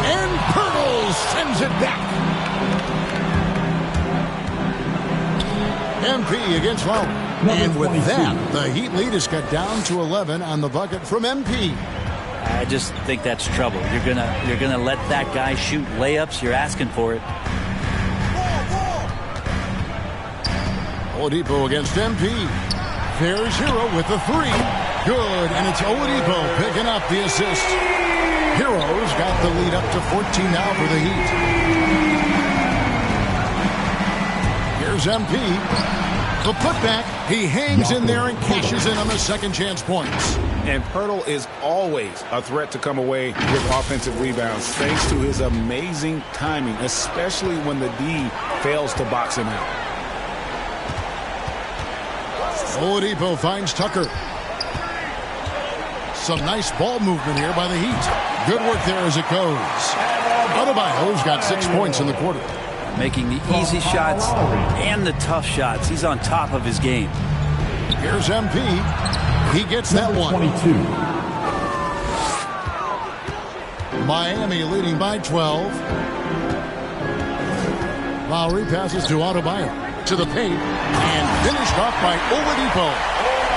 And Pirtle sends it back. MP against Lowry. And with that, the Heat lead is cut down to 11 on the bucket from MP. I just think that's trouble. You're gonna let that guy shoot layups. You're asking for it. Oladipo against MP. There's Hero with the three. Good, and it's Oladipo picking up the assist. Hero's got the lead up to 14 now for the Heat. Here's MP. The putback. He hangs in there and cashes in on the second chance points. And Pirtle is always a threat to come away with offensive rebounds thanks to his amazing timing, especially when the D fails to box him out. Oladipo finds Tucker. Some nice ball movement here by the Heat. Good work there as it goes. Adebayo's got 6 points in the quarter. Making the easy shots and the tough shots. He's on top of his game. Here's MP. He gets that one. 22. Miami leading by 12. Lowry passes to Adebayo. To the paint. And finished off by Oladipo.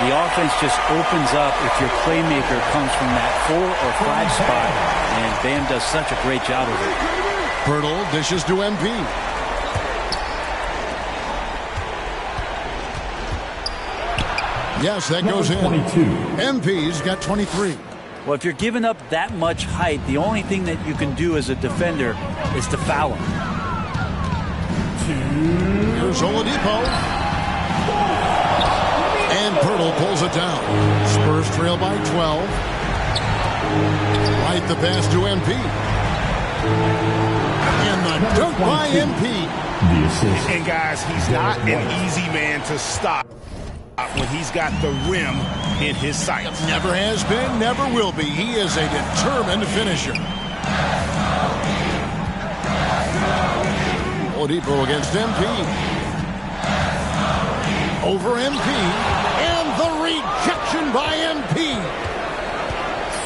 The offense just opens up if your playmaker comes from that 4 or 5 spot. And Bam does such a great job of it. Pirtle dishes to MP. Yes, that goes in. 22. MP's got 23. Well, if you're giving up that much height, the only thing that you can do as a defender is to foul him. Here's Oladipo. And Pirtle pulls it down. Spurs trail by 12. Right the pass to MP. And the dunk by MP. The assist. And guys, he's not an easy man to stop when he's got the rim in his sights. Never has been, never will be. He is a determined finisher. Oladipo against MP. Over MP. And the rejection by MP.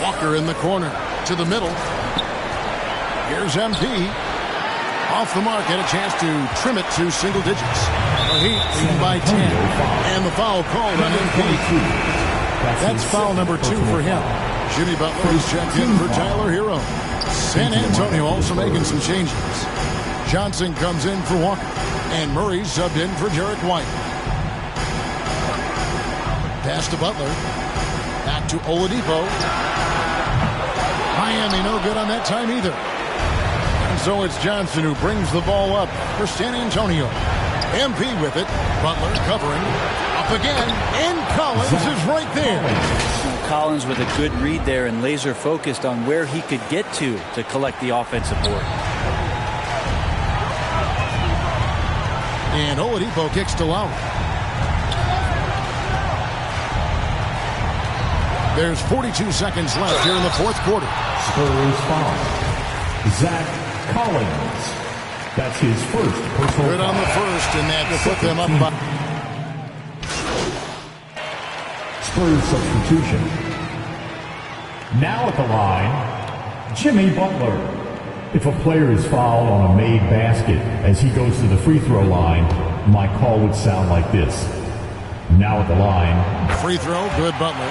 Walker in the corner to the middle. Here's MP. Off the mark, had a chance to trim it to single digits. The Heat leading by 10. And the foul called on MP. That's foul number 2 for him. Jimmy Butler is checked in for Tyler Hero. San Antonio also making some changes. Johnson comes in for Walker. And Murray subbed in for Derek White. Pass to Butler. Back to Oladipo. Miami no good on that time either. And so it's Johnson who brings the ball up for San Antonio. MP with it. Butler covering. Up again. And Collins is right there. Collins with a good read there and laser focused on where he could get to collect the offensive board. And Oladipo kicks to Lowry. There's 42 seconds left here in the fourth quarter. Spurs foul. Zach Collins. That's his first personal Good on the first, and that put them up by... Spurs substitution. Now at the line, Jimmy Butler. If a player is fouled on a made basket as he goes to the free throw line, my call would sound like this. Now at the line. Free throw, good Butler.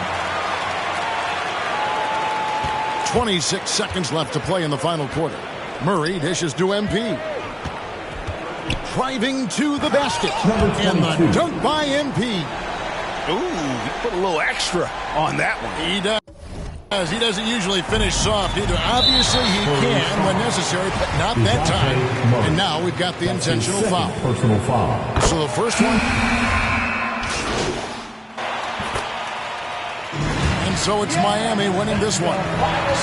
26 seconds left to play in the final quarter. Murray dishes to MP. Driving to the basket. And the dunk by MP. Ooh, he put a little extra on that one. He does. He doesn't usually finish soft either. Obviously, he can when necessary, but not that time. And now we've got the intentional foul. Personal foul. So the first one. And so it's Miami winning this one.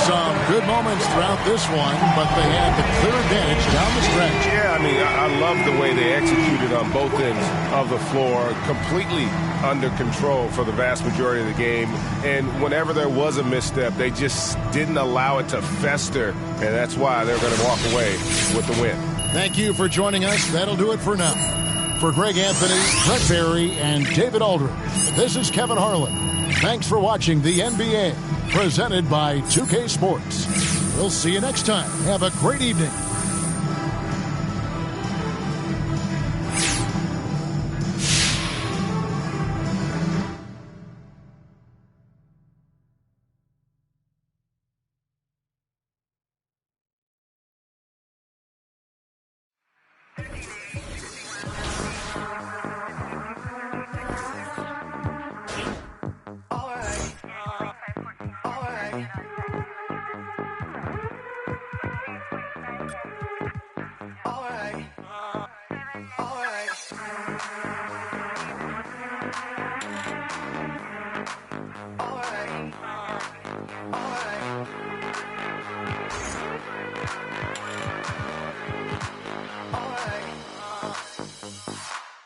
Some good moments throughout this one, but they had the clear advantage down the stretch. Yeah, I mean, I love the way they executed on both ends of the floor. Completely under control for the vast majority of the game. And whenever there was a misstep, they just didn't allow it to fester. And that's why they're going to walk away with the win. Thank you for joining us. That'll do it for now. For Greg Anthony, Brett Barry, and David Aldridge, this is Kevin Harlan. Thanks for watching the NBA, presented by 2K Sports. We'll see you next time. Have a great evening.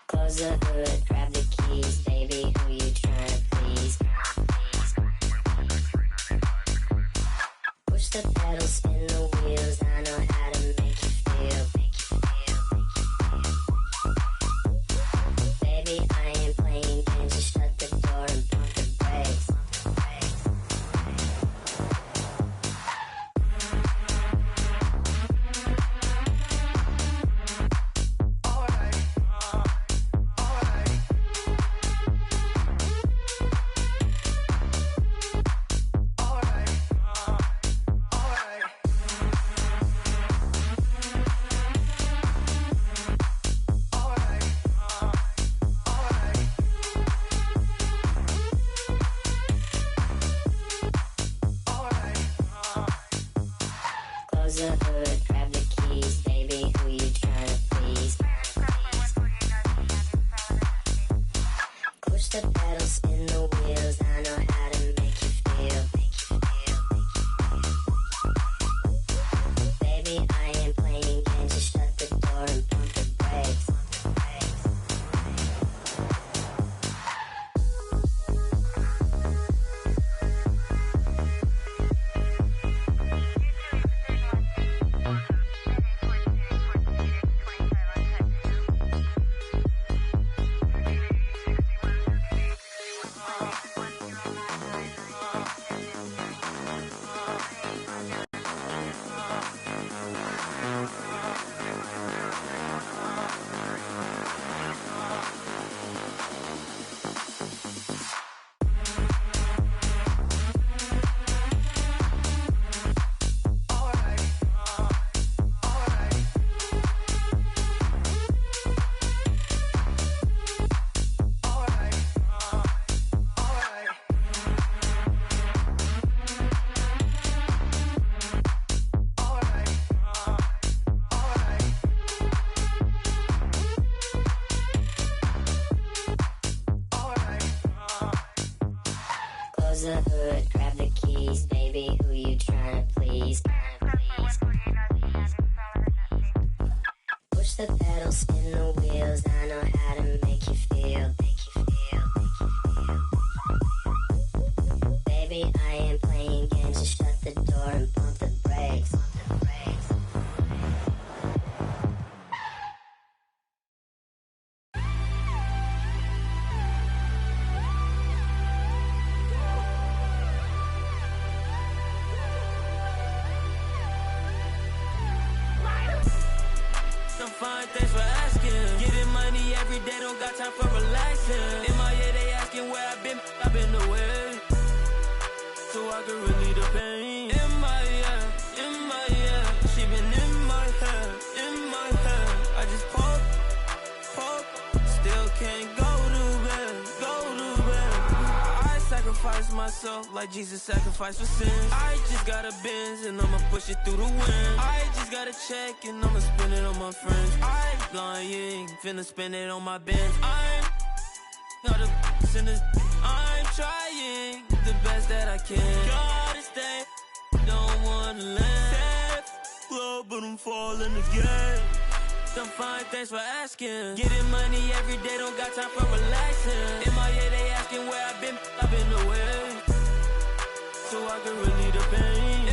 Close the hood, grab the keys, baby, who you tryna please? Push the pedal, spin the wheels, I know how to make you feel. Baby, I ain't playing games, just shut the door and pump the brakes. Close the hood, grab the keys, baby, who you tryna please? Push the pedal, spin the wheels, I know how to make you feel. Baby, I ain't playing games, just shut the door and pump the brakes. Close the hood, grab the keys, baby, who you tryna please? Push the pedal, spin the wheels, I know how to make you feel. Baby, I ain't playing games, just shut the door and pump the brakes. Fine, thanks for asking. Getting money every day, don't got time for relaxing. In my head, they asking where I've been away, so I can relieve the pain. In my sacrifice myself like Jesus sacrificed for sins. I just got a Benz and I'ma push it through the wind. I just got a check and I'ma spend it on my friends. I'm lying, finna spend it on my Benz. I'm not a sinner. I'm trying the best that I can. Gotta stay, don't wanna land. Slow, but I'm falling again. I'm fine, thanks for asking. Getting money every day, don't got time for relaxing. MIA, they asking where I've been away. So I can relieve the pain.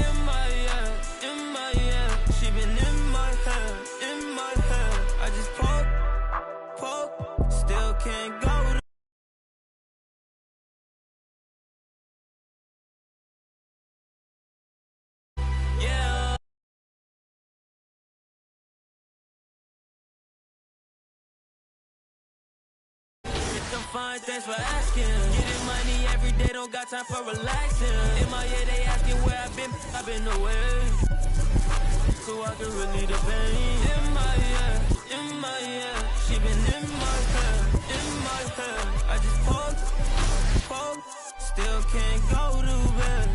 MIA, she been in my head. I just poke, still can't go to. Yeah. I'm fine, thanks for asking. Getting money every day, don't got time for relaxing. MIA, they asking where I've been away. So I can relieve the pain. MIA, she been in my head. I just poke, still can't go to bed.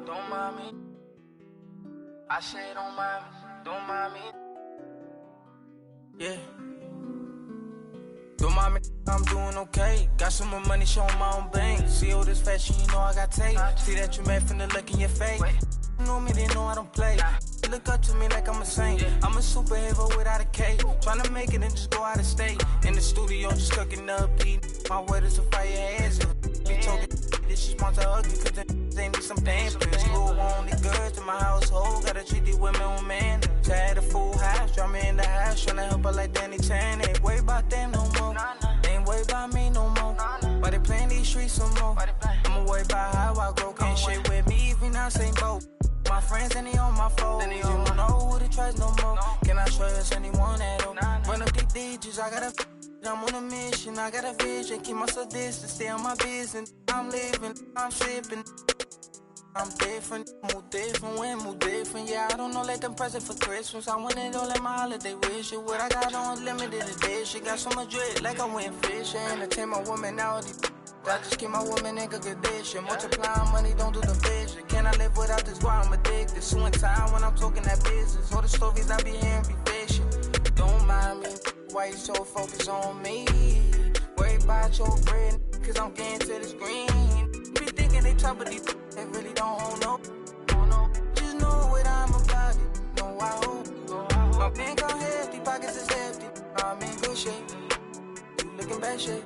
Don't mind me. I say don't mind me. Yeah. Don't mind me, I'm doing okay. Got some more money, showing my own bank. See all this fashion, you know I got tape. See that you mad from the look in your face. You know me, they know I don't play. Look up to me like I'm a saint. I'm a superhero without a cape. Tryna make it and just go out of state. In the studio, just cooking up beat. My word is to fire hazard. Be talking this shit smells ugly, cause they need some dance. School only girls in my household. Gotta treat these women on man. Had a full house, draw me in the house. Tryna help her like Danny Tan. Ain't worry about them no more. Ain't worry about me no more. But they playing these streets some more. I'ma worry about how I grow. Can't shit with me if we not same boat. My friends and they on my phone. You don't know who to trust no more. Can I trust anyone at all? Run up these digits, I gotta. I'm on a mission, I got a vision. Keep myself distant, stay on my business. I'm living, I'm slipping. I'm different, move different. Yeah, I don't know, let them present for Christmas. I want it all in my holiday wish. What I got on limited edition. Got so much dread, like I went fishing. Entertain my woman out. I just keep my woman in good condition. Multiplying money, don't do the vision. Can I live without this? Why I'm addicted. Suing time when I'm talking that business. All the stories I be hearing be fiction. Don't mind me. Why you so focused on me? Worry about your bread, cause I'm getting to this green. Be thinking they top of these, they really don't hold no. Just know what I'm about it, know I hope. My bank account hefty, pockets is hefty. I'm in good shape, you look in bad shape.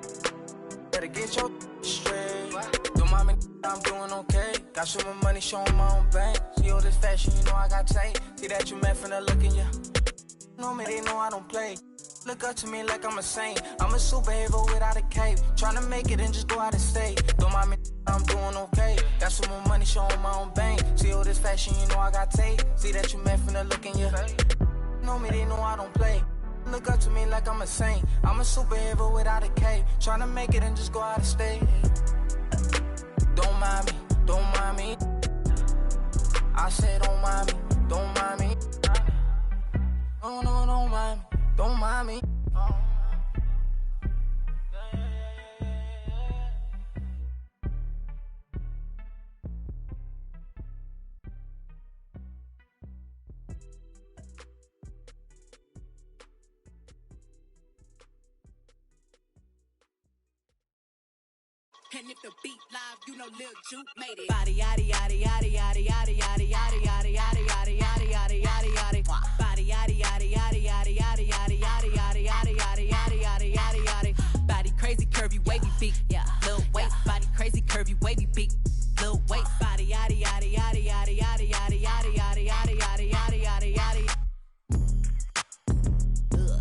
Better get your straight. Don't mind me, I'm doing okay. Got some more money, showing my own bank. See all this fashion, you know I got tape. See that you met from the look in ya. Know me, they know I don't play. Look up to me like I'm a saint. I'm a superhero without a cape. Tryna make it and just go out of state. Don't mind me, I'm doing okay. Got some more money, showing my own bank. See all this fashion, you know I got tape. See that you met from the look in ya. Know me, they know I don't play. Look up to me like I'm a saint. I'm a superhero without a cape. Tryna make it and just go out of state. Don't mind me, don't mind me. I said don't mind me, don't mind me. No, don't mind me. Don't mind me. And if the beat live, you know Lil Juke made it. Body yaddy yaddy yaddy yaddy yaddy yaddy yaddy yaddy yaddy yaddy yaddy yaddy yaddy yaddy. Body yaddy yaddy yaddy yaddy yaddy yaddy yaddy yaddy yaddy yaddy yaddy yaddy yaddy yaddy. Body crazy curvy wavy beat, yeah. Lil weight. Body crazy curvy wavy beat, Lil weight. Body yaddy yaddy yaddy yaddy yaddy yaddy yaddy yaddy yaddy yaddy yaddy yaddy yaddy.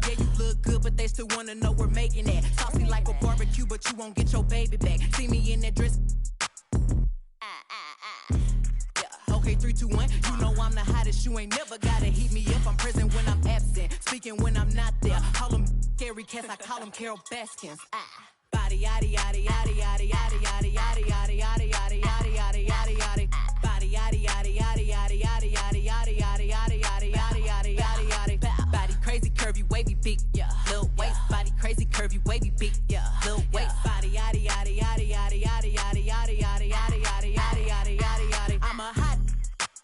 Yeah, you look good, but they still wanna know we're making it. Saucy like a barbecue, but you won't get your baby back. See me in that dress. Yeah, okay, 3, 2, 1. You know I'm the hottest. You ain't never gotta heat me up. I'm present when I'm absent, speaking when I'm not there. Call them scary cats, I call them Carol Baskins. Body Body yaddy yaddy yaddy yaddy yaddy yaddy yaddy yaddy yaddy yaddy yaddy yaddy yaddy yaddy. Body yaddy yaddy yaddy yaddy yaddy yaddy yaddy yaddy yaddy yaddy yaddy yaddy yaddy yaddy. Body crazy, curvy, wavy, big, yeah. Lil waist, body crazy, curvy, wavy, big, yeah. Lil waist, body yaddy yaddy yaddy yaddy yaddy yaddy yaddy yaddy yaddy yaddy yaddy yaddy yaddy yaddy. I'm a hot.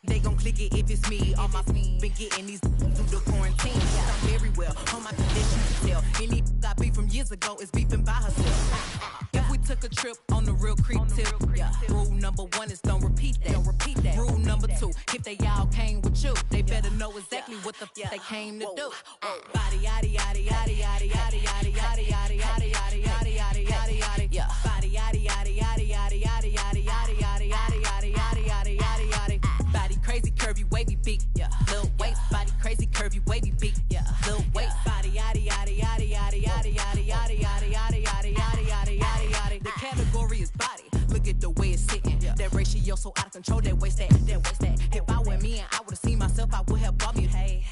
They gon' click it if it's me. All my been getting these through the quarantine. I'm very well on my condition to tell. Any I beef from years ago is beefing by herself. If we took a trip on the real creep tip, yeah. Rule number 1 is don't repeat that. Don't repeat that. Rule number 2, if they all came with you, they better know exactly what the they came to do. Body yaddy yaddy yaddy yaddy yaddy yaddy yaddy yaddy yaddy yaddy yaddy yaddy yaddy yaddy. Yeah. Body yaddy yaddy yaddy yaddy yaddy yaddy yaddy yaddy yaddy yaddy yaddy yaddy yaddy yaddy. Body crazy, curvy, wavy, big, yeah. Lil waist, body crazy, curvy, wavy, big, yeah. Lil waist, body yaddy yaddy yaddy yaddy yaddy yaddy yaddy yaddy yaddy yaddy yaddy yaddy yaddy yaddy. The category is body. Look at the way it's sitting. That ratio so out of control. That waist that. If I were me and I would've seen myself, I would have bought me. Hey,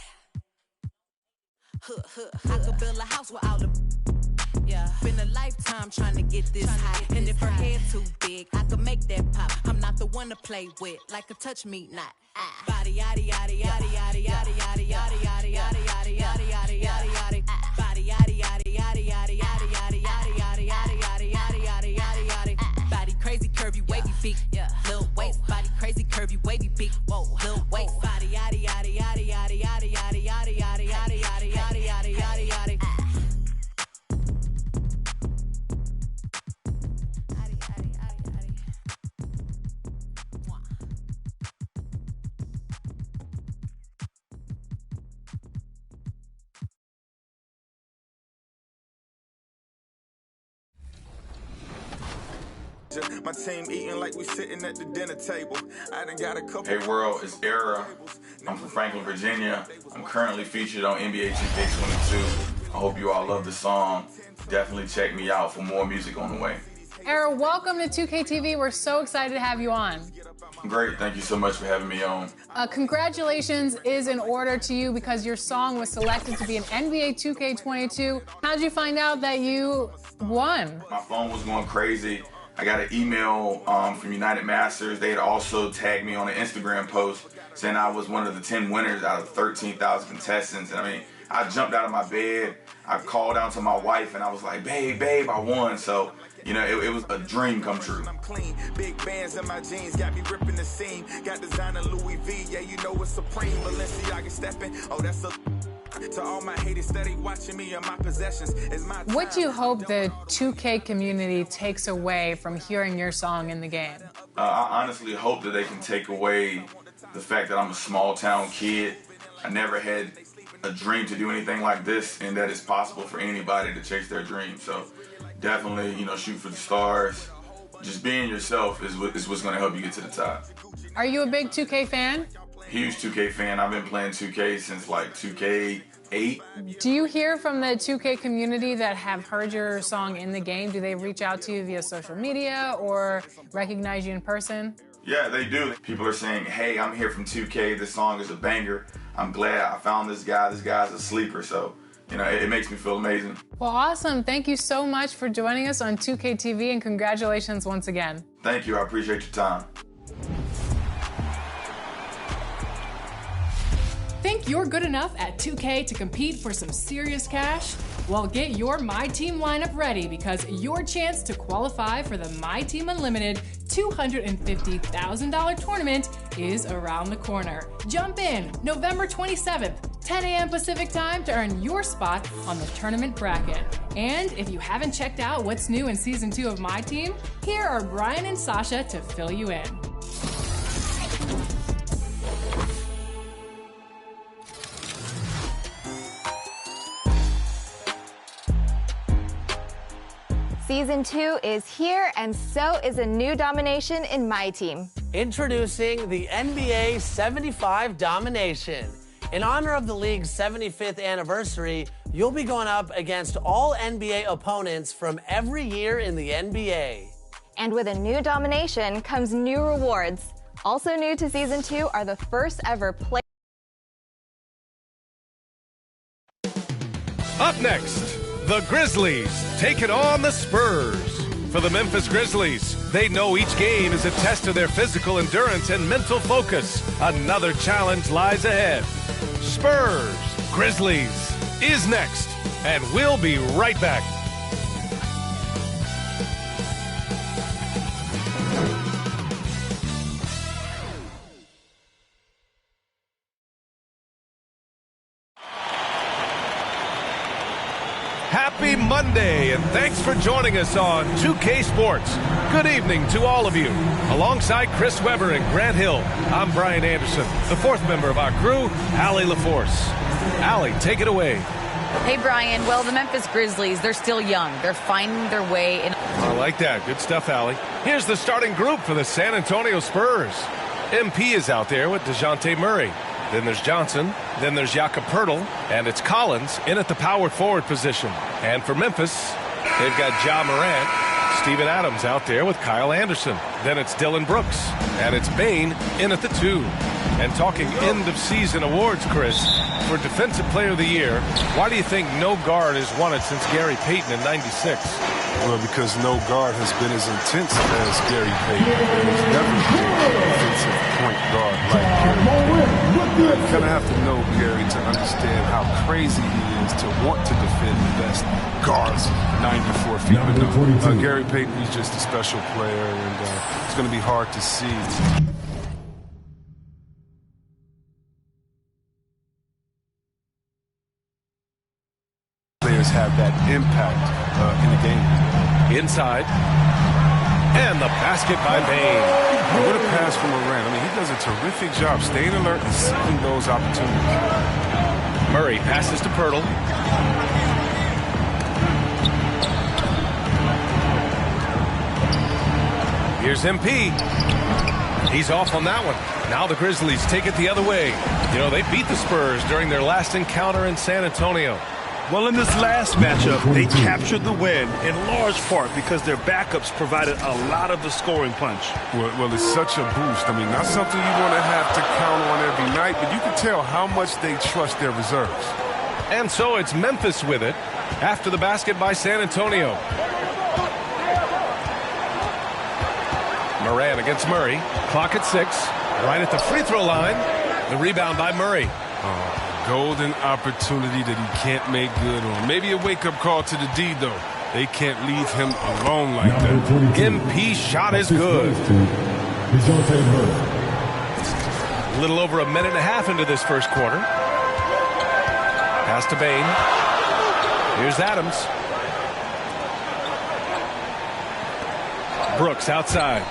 I could build a house without a. Yeah, been a lifetime trying to get this high. And if her head too big, I could make that pop. I'm not the one to play with, like a touch me not. Body yaddy yaddy yaddy yaddy yaddy yaddy yaddy yaddy yaddy yaddy yaddy yaddy yaddy yaddy. Body yaddy yaddy yaddy yaddy yaddy yaddy yaddy yaddy yaddy yaddy yaddy yaddy yaddy yaddy. Body crazy, curvy, wavy, big. Lil waist, body crazy, curvy, wavy, big. Whoa, lil waist, body yaddy yaddy yaddy yaddy yaddy yaddy yaddy yaddy yaddy yaddy yaddy yaddy yaddy yaddy. My team eating like we sitting at the dinner table. I done got a couple. Hey world, it's Era. I'm from Franklin, Virginia. I'm currently featured on NBA 2K22. I hope you all love the song. Definitely check me out for more music on the way. Era, welcome to 2K TV. We're so excited to have you on. Great, thank you so much for having me on. Congratulations is in order to you because your song was selected to be an NBA 2K22. How did you find out that you won? My phone was going crazy. I got an email from United Masters. They had also tagged me on an Instagram post saying I was one of the 10 winners out of 13,000 contestants. And I mean, I jumped out of my bed. I called down to my wife and I was like, babe, I won. So, you know, it was a dream come true. I'm clean. Big bands in my jeans got me ripping the seam. Got designer Louis V. Yeah, you know it's supreme. Balenciaga stepping. Oh, that's a... To all my haters steady watching me and my possessions is my time. What do you hope the 2K community takes away from hearing your song in the game? I honestly hope that they can take away the fact that I'm a small town kid. I never had a dream to do anything like this, and that it's possible for anybody to chase their dream. So definitely, you know, shoot for the stars. Just being yourself is what's going to help you get to the top. Are you a big 2K fan? Huge 2K fan. I've been playing 2K since like 2K8. Do you hear from the 2K community that have heard your song in the game? Do they reach out to you via social media or recognize you in person? Yeah, they do. People are saying, hey, I'm here from 2K. This song is a banger. I'm glad I found this guy. This guy's a sleeper. So, you know, it makes me feel amazing. Well, awesome. Thank you so much for joining us on 2K TV and congratulations once again. Thank you. I appreciate your time. Think you're good enough at 2K to compete for some serious cash? Well, get your My Team lineup ready because your chance to qualify for the My Team Unlimited $250,000 tournament is around the corner. Jump in November 27th, 10 a.m. Pacific time to earn your spot on the tournament bracket. And if you haven't checked out what's new in Season 2 of My Team, here are Brian and Sasha to fill you in. Season 2 is here, and so is a new domination in My Team. Introducing the NBA 75 Domination. In honor of the league's 75th anniversary, you'll be going up against all NBA opponents from every year in the NBA. And with a new domination comes new rewards. Also new to Season 2 are the first ever Up next, The Grizzlies taking on the Spurs. For the Memphis Grizzlies, they know each game is a test of their physical endurance and mental focus. Another challenge lies ahead. Spurs Grizzlies is next, and we'll be right back. Happy Monday, and thanks for joining us on 2K Sports. Good evening to all of you. Alongside Chris Webber and Grant Hill, I'm Brian Anderson, the fourth member of our crew, Allie LaForce. Allie, take it away. Hey, Brian. Well, the Memphis Grizzlies, they're still young. They're finding their way in. I like that. Good stuff, Allie. Here's the starting group for the San Antonio Spurs. MP is out there with DeJounte Murray. Then there's Johnson. Then there's Jakob Poeltl. And it's Collins in at the power forward position. And for Memphis, they've got Ja Morant. Steven Adams out there with Kyle Anderson. Then it's Dylan Brooks. And it's Bane in at the 2. And talking end-of-season awards, Chris, for Defensive Player of the Year, why do you think no guard has won it since Gary Payton in '96? Well, because no guard has been as intense as Gary Payton. There's never been an offensive point guard like Gary Payton. You kind of have to know Gary to understand how crazy he is to want to defend the best guards 94 feet. But Gary Payton, he's just a special player, and it's going to be hard to see. Players have that impact in the game. Inside. And the basket by Bane. What a pass from Morant. I mean, he does a terrific job staying alert and seeking those opportunities. Murray passes to Poeltl. Here's MP. He's off on that one. Now the Grizzlies take it the other way. You know, they beat the Spurs during their last encounter in San Antonio. Well, in this last matchup, they captured the win in large part because their backups provided a lot of the scoring punch. Well, it's such a boost. I mean, not something you want to have to count on every night, but you can tell how much they trust their reserves. And so it's Memphis with it after the basket by San Antonio. Moran against Murray. Clock at 6. Right at the free throw line. The rebound by Murray. Golden opportunity that he can't make good on. Maybe a wake-up call to the D, though. They can't leave him alone like that. MP shot is good. A little over a minute and a half into this first quarter. Pass to Bane. Here's Adams. Brooks outside.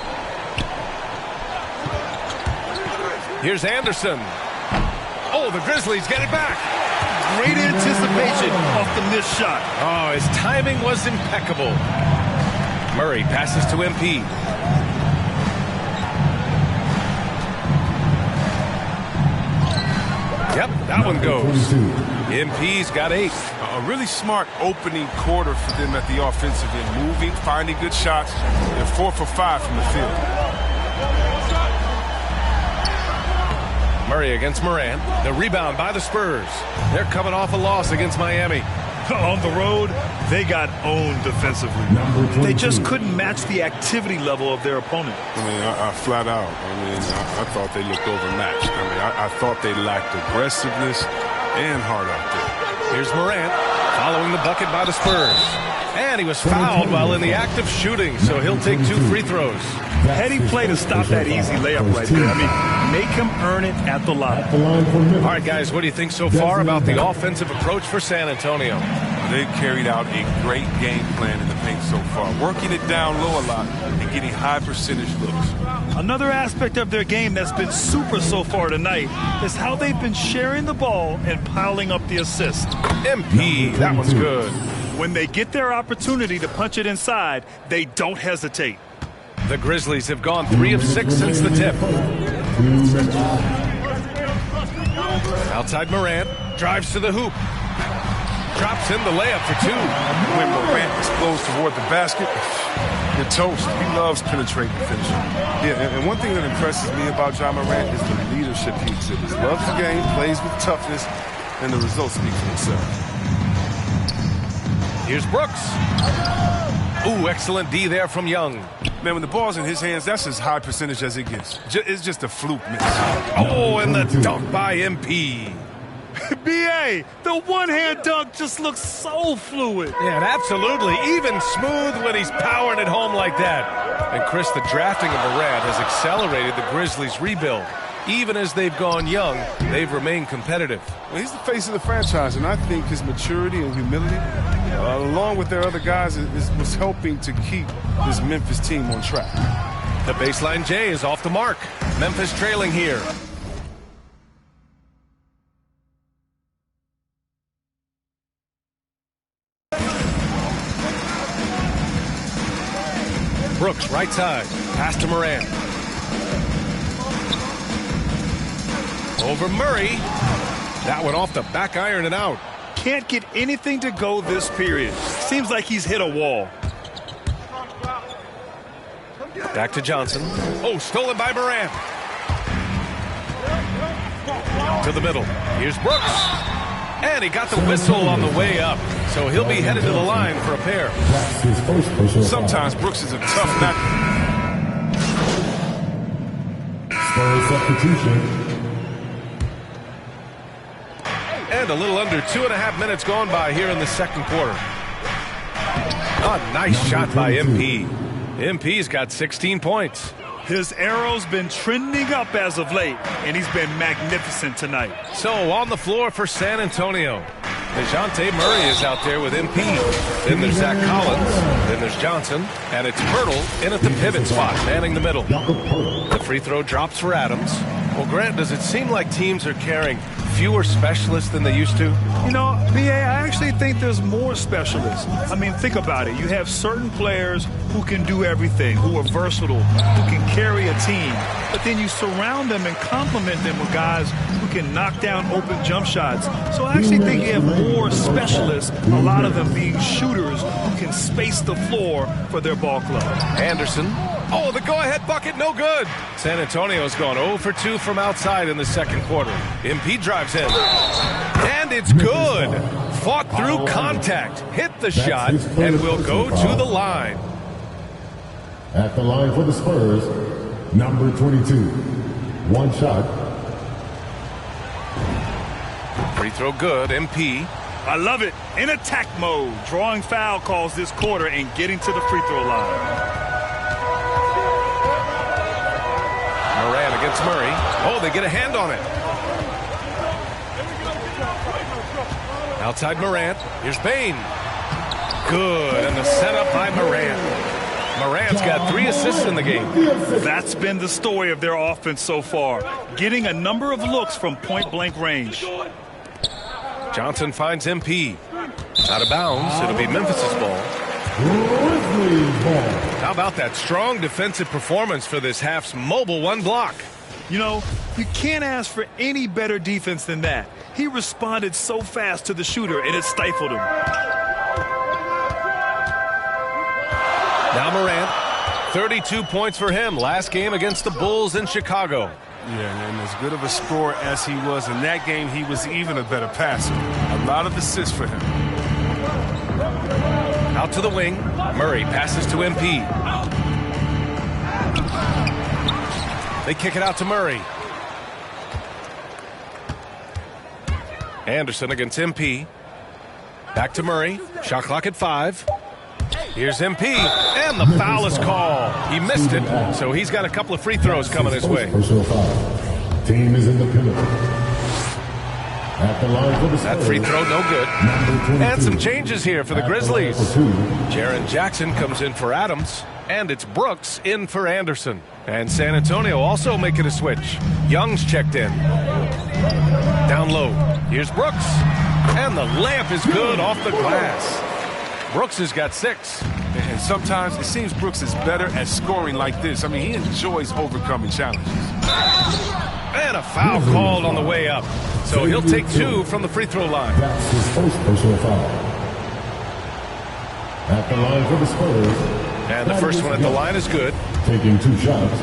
Here's Anderson. Oh, the Grizzlies get it back. Great anticipation off the missed shot. Oh, his timing was impeccable. Murray passes to MP. Yep, that one goes. MP's got 8. A really smart opening quarter for them at the offensive end. Moving, finding good shots, and 4 for 5 from the field. Murray against Morant. The rebound by the Spurs. They're coming off a loss against Miami. On the road, they got owned defensively. They just couldn't match the activity level of their opponent. I mean, I flat out. I thought they looked overmatched. I thought they lacked aggressiveness and heart out there. Here's Morant following the bucket by the Spurs. And he was fouled while in the act of shooting, so he'll take 2 free throws. Heady play to stop that easy layup right there. I mean, make him earn it at the line. All right, guys, what do you think so far about the offensive approach for San Antonio? They've carried out a great game plan in the paint so far, working it down low a lot and getting high percentage looks. Another aspect of their game that's been super so far tonight is how they've been sharing the ball and piling up the assists. MP, that one's good. When they get their opportunity to punch it inside, they don't hesitate. The Grizzlies have gone 3 of 6 since the tip. Outside Morant, drives to the hoop. Drops in the layup for 2. When Morant goes toward the basket, you're toast. He loves penetrating the finisher. Yeah, and one thing that impresses me about Ja Morant is the leadership he exhibits. Loves the game, plays with toughness, and the results speak for themselves. Here's Brooks. Ooh, excellent D there from Young. Man, when the ball's in his hands, that's as high percentage as it gets. It's just a fluke miss. Oh, and the dunk by MP. B.A., the one-hand dunk just looks so fluid. Yeah, absolutely. Even smooth when he's powering it home like that. And, Chris, the drafting of Morant has accelerated the Grizzlies' rebuild. Even as they've gone young, they've remained competitive. Well, he's the face of the franchise, and I think his maturity and humility, along with their other guys, was helping to keep this Memphis team on track. The baseline J is off the mark. Memphis trailing here. Brooks, right side. Pass to Morant. Over Murray. That one off the back iron and out. Can't get anything to go this period. Seems like he's hit a wall. Back to Johnson. Oh, stolen by Morant. To the middle. Here's Brooks. And he got the whistle on the way up. So he'll be headed to the line for a pair. Sometimes Brooks is a tough nut. Spurs substitution. And a little under 2.5 minutes gone by here in the second quarter. A nice shot by MP. MP's got 16 points. His arrow's been trending up as of late, and he's been magnificent tonight. So on the floor for San Antonio, DeJounte Murray is out there with MP. Then there's Zach Collins. Then there's Johnson. And it's Pirtle in at the pivot spot, manning the middle. The free throw drops for Adams. Well, Grant, does it seem like teams are carrying fewer specialists than they used to? You know, B.A., I actually think there's more specialists. I mean, think about it. You have certain players who can do everything, who are versatile, who can carry a team. But then you surround them and complement them with guys who can knock down open jump shots. So I actually think you have more specialists, a lot of them being shooters who can space the floor for their ball club. Anderson. Oh, the go-ahead bucket, no good. San Antonio's gone 0 for 2 from outside in the second quarter. MP drives in. And it's good. Fought through contact, hit the shot, and will go to the line. At the line for the Spurs, number 22. One shot. Free throw good, MP. I love it. In attack mode, drawing foul calls this quarter and getting to the free throw line. Morant against Murray. Oh, they get a hand on it. Outside Morant. Here's Bain. Good. And the setup by Morant. Morant's got 3 assists in the game. That's been the story of their offense so far. Getting a number of looks from point-blank range. Johnson finds MP. Out of bounds. It'll be Memphis's ball. How about that strong defensive performance for this half's mobile one block? You know, you can't ask for any better defense than that. He responded so fast to the shooter, and it stifled him. Now Morant, 32 points for him last game against the Bulls in Chicago. Yeah, and as good of a scorer as he was in that game, he was even a better passer. A lot of assists for him. Out to the wing. Murray passes to MP. They kick it out to Murray. Anderson against MP. Back to Murray. Shot clock at 5. Here's MP. And the foul is called. He missed it, so he's got a couple of free throws coming his way. Team is in the pivot. That free throw, no good. And some changes here for the Grizzlies. Jaren Jackson comes in for Adams, and it's Brooks in for Anderson. And San Antonio also making a switch. Young's checked in. Down low. Here's Brooks. And the layup is good off the glass. Brooks has got 6. And sometimes it seems Brooks is better at scoring like this. I mean, he enjoys overcoming challenges. And a foul called on the way up. So he'll take 2 from the free throw line. That's his first personal foul. At the line for the Spurs. And the first one at the line is good. Taking 2 shots.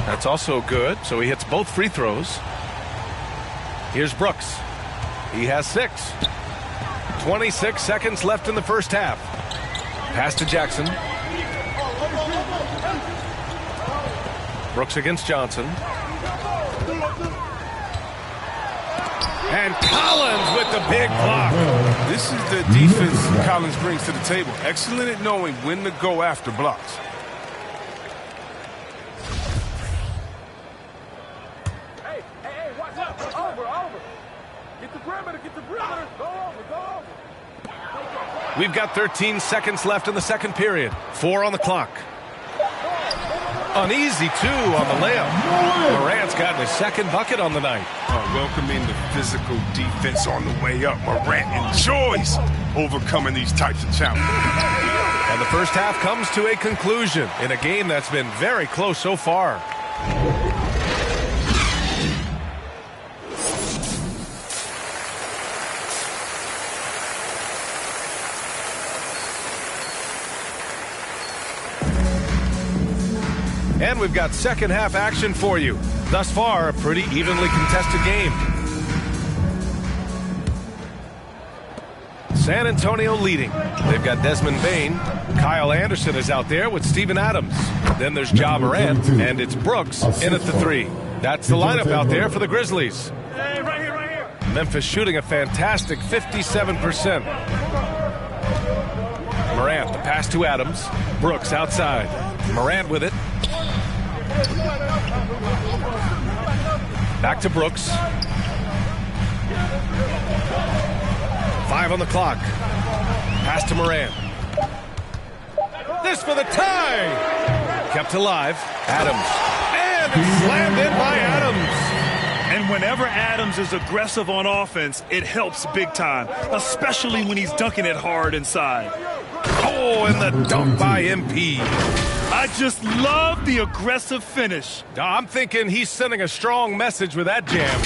That's also good. So he hits both free throws. Here's Brooks. He has 6. 26 seconds left in the first half. Pass to Jackson. Brooks against Johnson. And Collins with the big block. This is the defense Collins brings to the table. Excellent at knowing when to go after blocks. Hey, watch out. Over. Get the perimeter. Go over. We've got 13 seconds left in the second period. 4 on the clock. An easy 2 on the layup. Morant's gotten his second bucket on the night. Welcoming the physical defense on the way up. Morant enjoys overcoming these types of challenges. And the first half comes to a conclusion in a game that's been very close so far. And we've got second half action for you. Thus far, a pretty evenly contested game. San Antonio leading. They've got Desmond Bain. Kyle Anderson is out there with Steven Adams. Then there's Ja Morant, and it's Brooks in at the 3. That's the lineup out there for the Grizzlies. Hey, right here. Memphis shooting a fantastic 57%. Morant, the pass to Adams. Brooks outside. Morant with it. Back to Brooks. 5 on the clock. Pass to Morant. This for the tie. Kept alive. Adams. And it's slammed in by Adams. And whenever Adams is aggressive on offense, it helps big time, especially when he's dunking it hard inside. Oh, and the dunk by MP. I just love the aggressive finish. I'm thinking he's sending a strong message with that jam.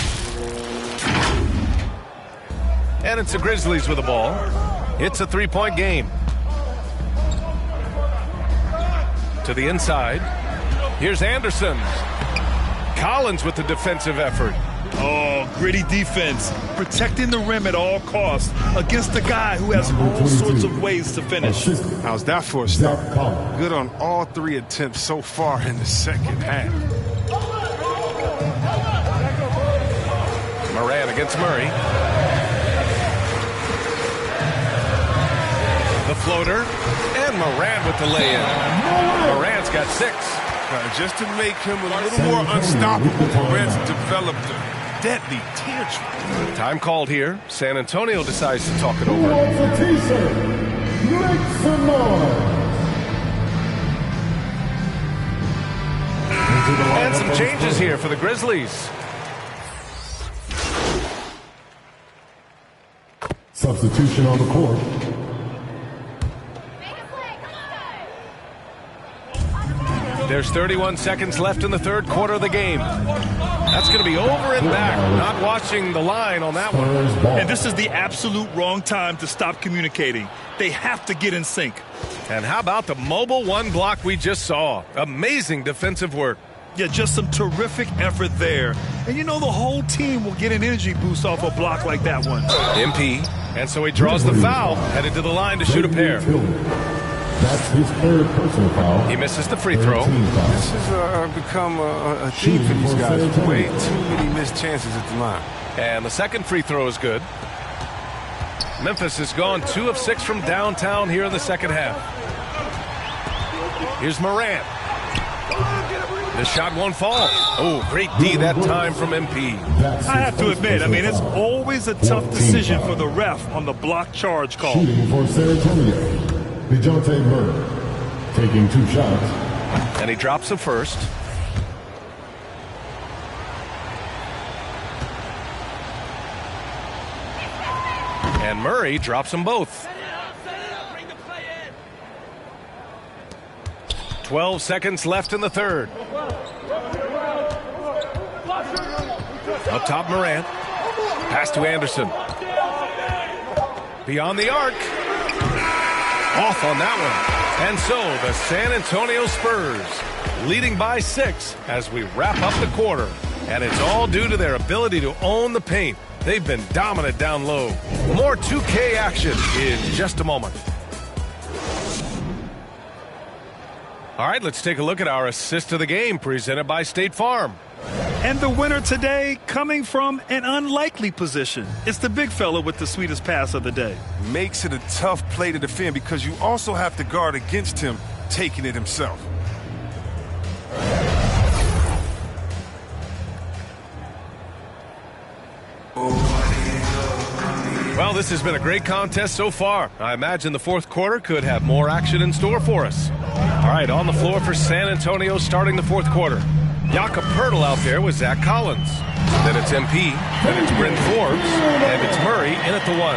And it's the Grizzlies with the ball. It's a 3-point game. To the inside. Here's Anderson. Collins with the defensive effort. Oh, gritty defense. Protecting the rim at all costs against a guy who has all sorts of ways to finish. How's that for a start? Good on all 3 attempts so far in the second half. Morant against Murray. The floater. And Morant with the lay-in. Morant's got 6. Just to make him a little more unstoppable, Morant's developed a deadly tantrum. Time called here. San Antonio decides to talk it over. And some changes here for the Grizzlies. Substitution on the court. There's 31 seconds left in the third quarter of the game. That's going to be over and back. Not watching the line on that one. And this is the absolute wrong time to stop communicating. They have to get in sync. And how about the mobile 1 block we just saw? Amazing defensive work. Yeah, just some terrific effort there. And you know the whole team will get an energy boost off a block like that one. MP. And so he draws the foul, headed to the line to shoot a pair. That's his 3rd personal foul. He misses the free throw. This has become a theme for these guys. Way too many missed chances at the line. And the second free throw is good. Memphis has gone 2 of 6 from downtown here in the second half. Here's Morant. The shot won't fall. Oh, great D that time from MP. I have to admit, it's always a tough decision for the ref on the block charge call. Shooting for San Antonio. DeJounte Murray taking 2 shots. And he drops the first. And Murray drops them both. 12 seconds left in the third. Up top, Morant. Pass to Anderson. Beyond the arc. Off on that one. And so the San Antonio Spurs leading by 6 as we wrap up the quarter. And it's all due to their ability to own the paint. They've been dominant down low. More 2K action in just a moment. All right, let's take a look at our assist of the game presented by State Farm. And the winner today coming from an unlikely position. It's the big fella with the sweetest pass of the day. Makes it a tough play to defend because you also have to guard against him taking it himself. Well, this has been a great contest so far. I imagine the fourth quarter could have more action in store for us. All right, on the floor for San Antonio starting the fourth quarter. Jakob Poeltl out there with Zach Collins. Then it's MP, then it's Bryn Forbes, and it's Murray in at the 1.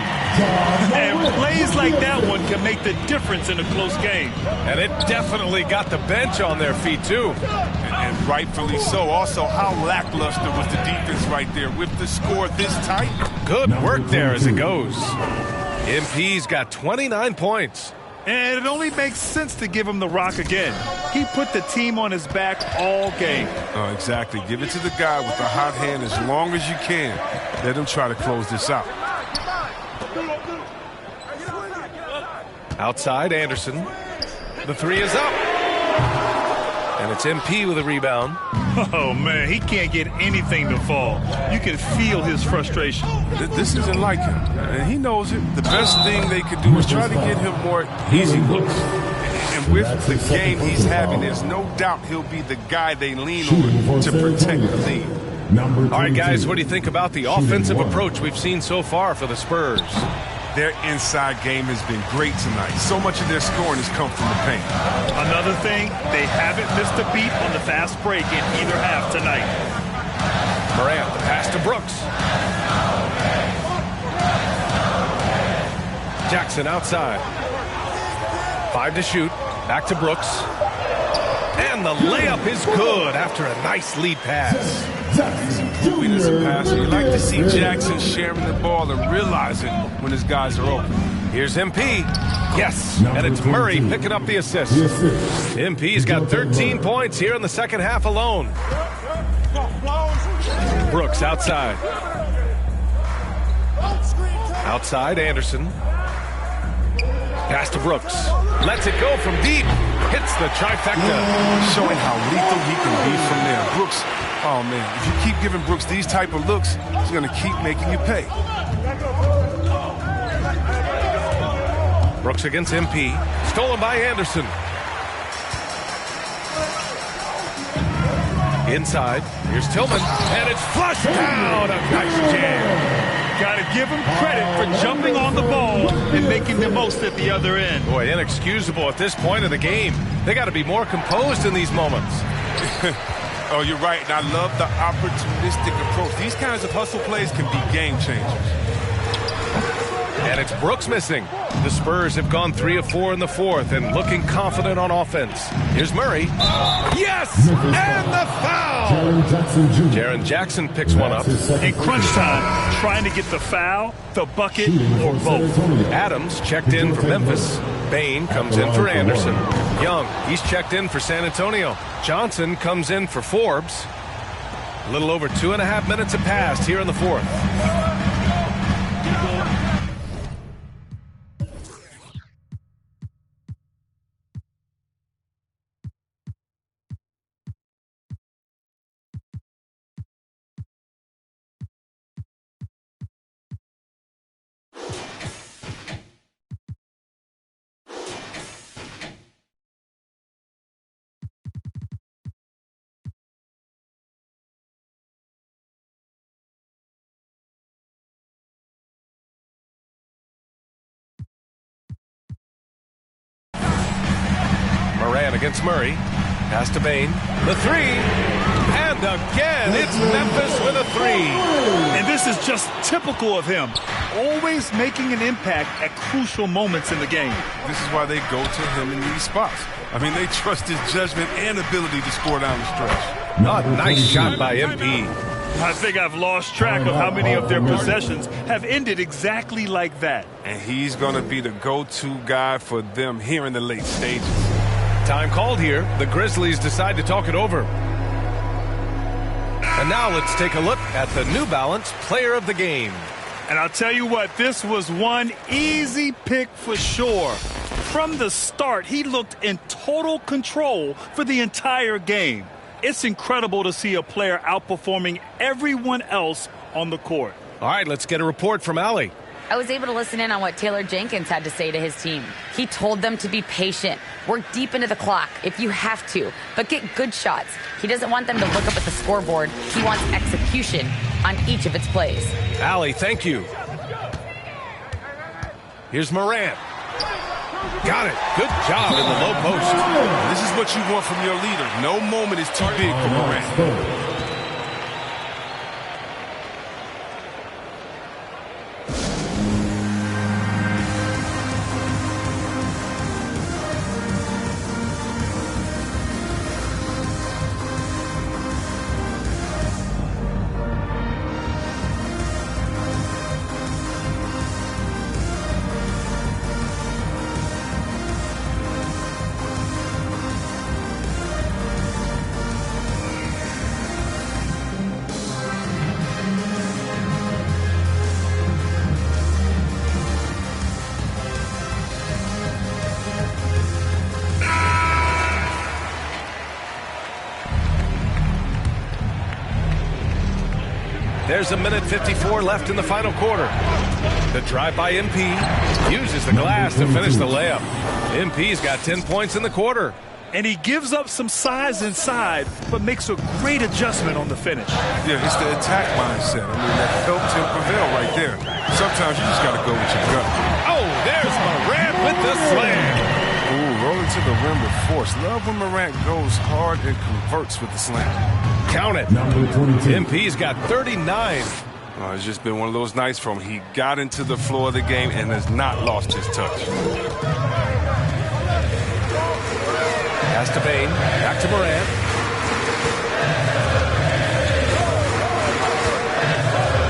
And plays like that one can make the difference in a close game. And it definitely got the bench on their feet, too. And rightfully so. Also, how lackluster was the defense right there with the score this tight? Good work there as it goes. MP's got 29 points. And it only makes sense to give him the rock again. He put the team on his back all game. Oh, exactly. Give it to the guy with the hot hand as long as you can. Let him try to close this out. Outside, Anderson. The 3 is up. And it's MP with a rebound. Oh, man, he can't get anything to fall. You can feel his frustration. This isn't like him, and he knows it. The best thing they could do is try to get him more easy looks. And with the game he's having, there's no doubt he'll be the guy they lean on to protect the lead. All right, guys, what do you think about the offensive approach we've seen so far for the Spurs? Their inside game has been great tonight. So much of their scoring has come from the paint. Another thing, they haven't missed a beat on the fast break in either half tonight. Morant, the pass to Brooks. Jackson outside. 5 to shoot. Back to Brooks. And the layup is good after a nice lead pass. Sweet as a passer. You like to see Jackson sharing the ball and realizing when his guys are open. Here's MP. Yes, and it's Murray picking up the assist. MP's got 13 points here in the second half alone. Brooks outside. Outside, Anderson. Pass to Brooks. Lets it go from deep. Hits the trifecta. Showing how lethal he can be from there. Brooks, oh man, if you keep giving Brooks these type of looks, he's going to keep making you pay. Brooks against MP. Stolen by Anderson. Inside. Here's Tillman. And it's flushed down. A nice jam. Got to give him credit for jumping on the ball and making the most at the other end. Boy, inexcusable at this point of the game. They got to be more composed in these moments. Oh, you're right. And I love the opportunistic approach. These kinds of hustle plays can be game changers. And it's Brooks missing. The Spurs have gone 3 of 4 in the fourth and looking confident on offense. Here's Murray. Yes! And the foul! Jaren Jackson picks one up. In crunch time, trying to get the foul, the bucket, or both. Adams checked in for Memphis. Bain comes in for Anderson. Young, he's checked in for San Antonio. Johnson comes in for Forbes. A little over 2.5 minutes have passed here in the fourth. Moran against Murray. Pass to Bain. The 3. And again, it's Memphis with a 3. And this is just typical of him. Always making an impact at crucial moments in the game. This is why they go to him in these spots. I mean, they trust his judgment and ability to score down the stretch. Nice shot by MP. I think I've lost track of how many of their possessions have ended exactly like that. And he's going to be the go-to guy for them here in the late stages. Time called here. The Grizzlies decide to talk it over. And now let's take a look at the New Balance Player of the Game. And I'll tell you what, this was one easy pick for sure. From the start, he looked in total control for the entire game. It's incredible to see a player outperforming everyone else on the court. All right, let's get a report from Allie. I was able to listen in on what Taylor Jenkins had to say to his team. He told them to be patient, work deep into the clock if you have to, but get good shots. He doesn't want them to look up at the scoreboard. He wants execution on each of its plays. Allie, thank you. Here's Morant. Got it. Good job in the low post. This is what you want from your leader. No moment is too big for Morant. There's a minute 54 left in the final quarter. The drive by MP uses the glass to finish the layup. MP's got 10 points in the quarter. And he gives up some size inside, but makes a great adjustment on the finish. Yeah, it's the attack mindset. I mean, that helped him prevail right there. Sometimes you just got to go with your gut. Oh, there's Morant with the slam. Ooh, rolling to the rim with force. Love when Morant goes hard and converts with the slam. Count it. MP's got 39. It's just been one of those nights from he got into the floor of the game and has not lost his touch. Pass to Bain. Back to Morant.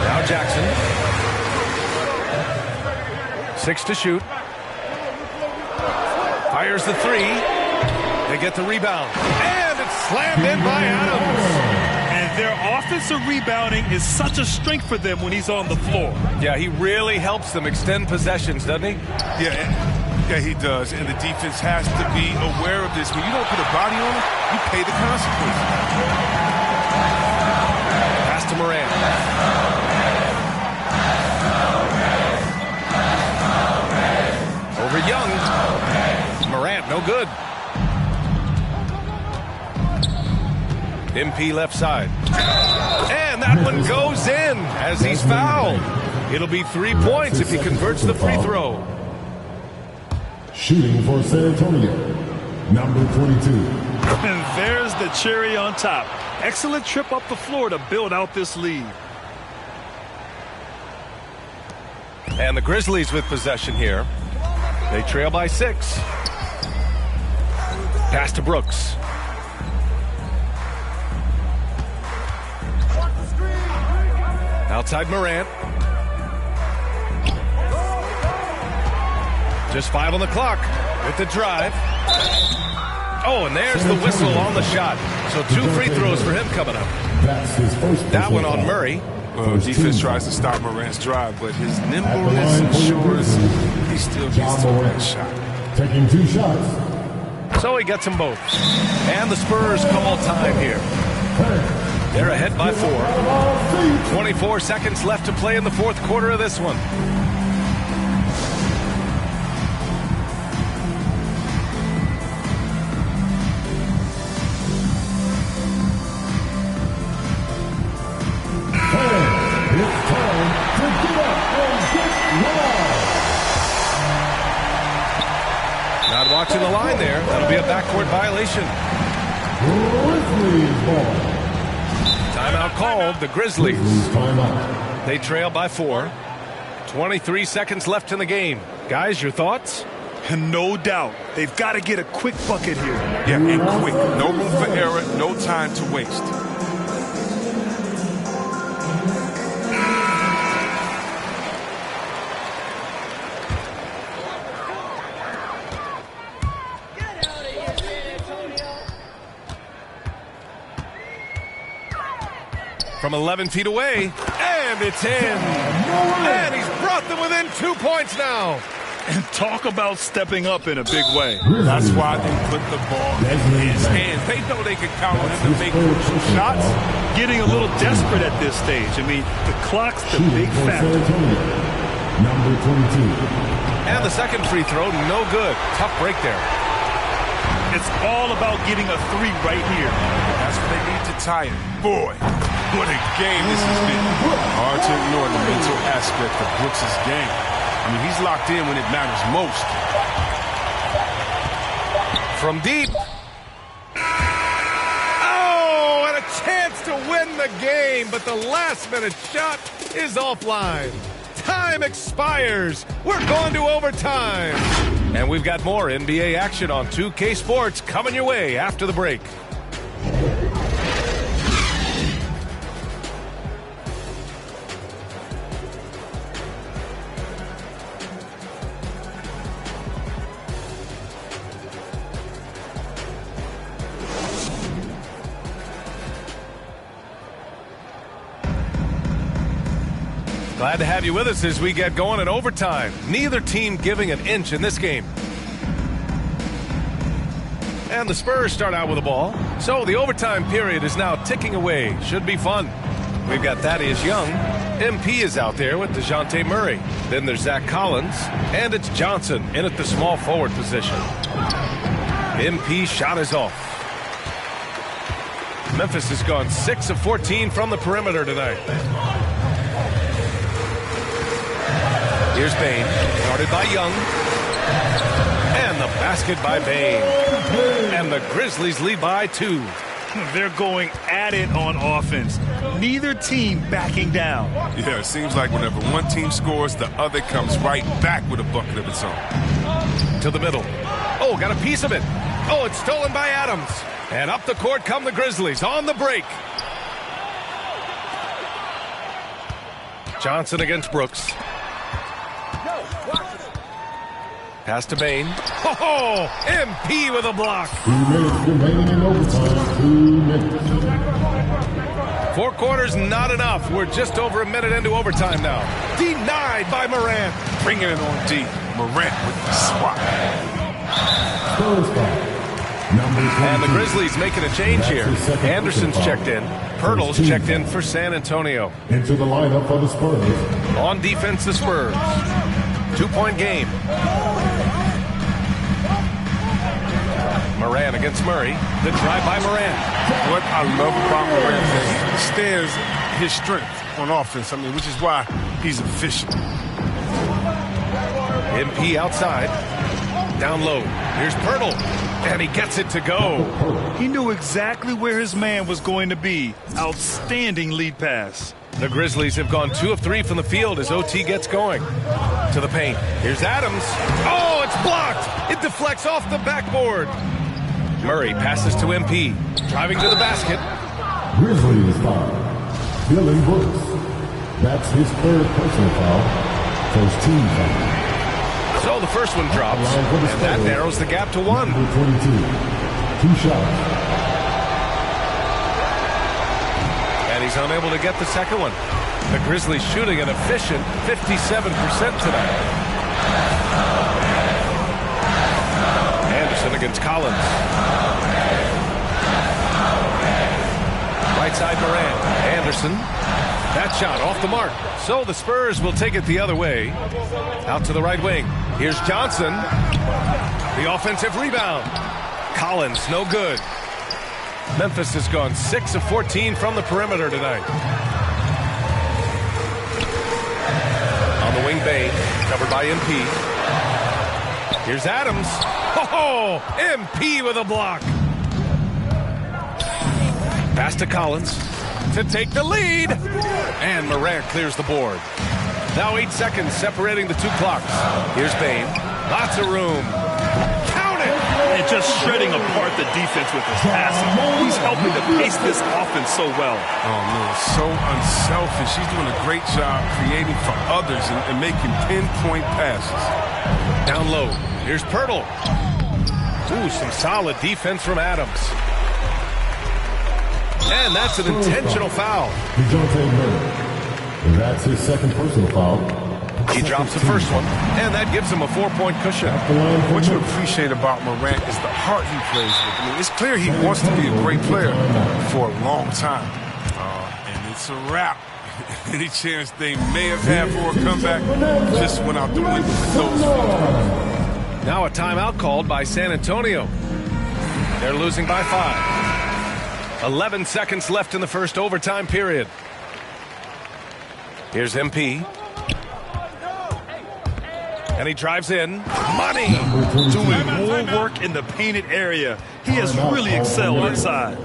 Now Jackson. 6 to shoot. Fires the three. They get the rebound. And it's slammed in by Adams. And their offensive rebounding is such a strength for them when he's on the floor. Yeah, he really helps them extend possessions, doesn't he? Yeah, he does. And the defense has to be aware of this. When you don't put a body on it, you pay the consequences. Pass to Morant. Over Young. Morant, no good. MP left side. And that one goes in as he's fouled. It'll be 3 points if he converts the free throw. Shooting for San Antonio, number 22. And there's the cherry on top. Excellent trip up the floor to build out this lead. And the Grizzlies with possession here. They trail by 6. Pass to Brooks. Outside Morant. Just 5 on the clock with the drive. Oh, and there's the whistle on the shot. So 2 free throws for him coming up. That one on Murray. Well, defense tries to stop Morant's drive, but his nimbleness ensures he still gets to that shot. Taking 2 shots. So he gets them both. And the Spurs call time here. They're ahead by 4. 24 seconds left to play in the fourth quarter of this one. It's time to get up and get wild. Not watching the line there. That'll be a backcourt violation. Grizzlies ball. Timeout called. The Grizzlies. Timeout. They trail by 4. 23 seconds left in the game. Guys, your thoughts? And no doubt, they've got to get a quick bucket here. Yeah, and quick. No room for error. No time to waste. from 11 feet away, and it's in. And he's brought them within 2 points now. And talk about stepping up in a big way. That's why they put the ball in his hands. They know they can count on him to make crucial shots. Getting a little desperate at this stage. I mean, the clock's the big factor. Number 22. And the second free throw, no good. Tough break there. It's all about getting a three right here. That's what they need to tie it. Boy, what a game this has been. Hard to ignore the mental aspect of Brooks' game. I mean, he's locked in when it matters most. From deep. Oh, and a chance to win the game, but the last-minute shot is offline. Time expires. We're going to overtime. And we've got more NBA action on 2K Sports coming your way after the break. Glad to have you with us as we get going in overtime. Neither team giving an inch in this game. And the Spurs start out with the ball. So the overtime period is now ticking away. Should be fun. We've got Thaddeus Young. MP is out there with DeJounte Murray. Then there's Zach Collins. And it's Johnson in at the small forward position. MP shot is off. Memphis has gone 6 of 14 from the perimeter tonight. Here's Bane, guarded by Young. And the basket by Bane. And the Grizzlies lead by 2. They're going at it on offense. Neither team backing down. Yeah, it seems like whenever one team scores, the other comes right back with a bucket of its own. To the middle. Oh, got a piece of it. Oh, it's stolen by Adams. And up the court come the Grizzlies on the break. Johnson against Brooks. Pass to Bane. Oh, MP with a block. 2 minutes remaining in overtime. 2 minutes. 4 quarters, not enough. We're just over a minute into overtime now. Denied by Morant. Bringing it on D. Morant with the swat. And the Grizzlies making a change here. Anderson's checked in. Pirtle's checked in for San Antonio. Into the lineup for the Spurs. On defense, the Spurs. 2-point game. Morant against Murray. The drive by Morant. What I love about Morant is he understands his strength on offense. I mean, which is why he's efficient. MP outside. Down low. Here's Pirtle. And he gets it to go. He knew exactly where his man was going to be. Outstanding lead pass. The Grizzlies have gone 2 of 3 from the field as OT gets going. To the paint. Here's Adams. Oh, it's blocked. It deflects off the backboard. Murray passes to MP. Driving to the basket. Grizzlies foul. Dylan Brooks. That's his 3rd personal foul. First team foul. So the first one drops. And that narrows the gap to 1. Number 22. 2 shots. And he's unable to get the second one. The Grizzlies shooting an efficient 57% tonight. Anderson against Collins. Right side Morant. Anderson. That shot off the mark. So the Spurs will take it the other way. Out to the right wing. Here's Johnson. The offensive rebound. Collins, no good. Memphis has gone 6 of 14 from the perimeter tonight. On the wing, Bane, covered by MP. Here's Adams. Oh, MP with a block. Pass to Collins to take the lead. And Morant clears the board. Now 8 seconds separating the 2 clocks. Here's Bane. Lots of room. Count it! And just shredding apart the defense with his passing. He's helping to pace this offense so well. Oh, man, so unselfish. He's doing a great job creating for others and making pinpoint passes. Down low. Here's Pirtle. Ooh, some solid defense from Adams. And that's an intentional foul. That's his second personal foul. He drops the first one, and that gives him a 4-point cushion. What you appreciate about Morant is the heart he plays with. I mean, it's clear he wants to be a great player for a long time. And it's a wrap. Any chance they may have had for a comeback just went out the window with those four. Now a timeout called by San Antonio. They're losing by 5. 11 seconds left in the first overtime period. Here's MP. And he drives in. Money! Doing more work in the painted area. He has really excelled inside.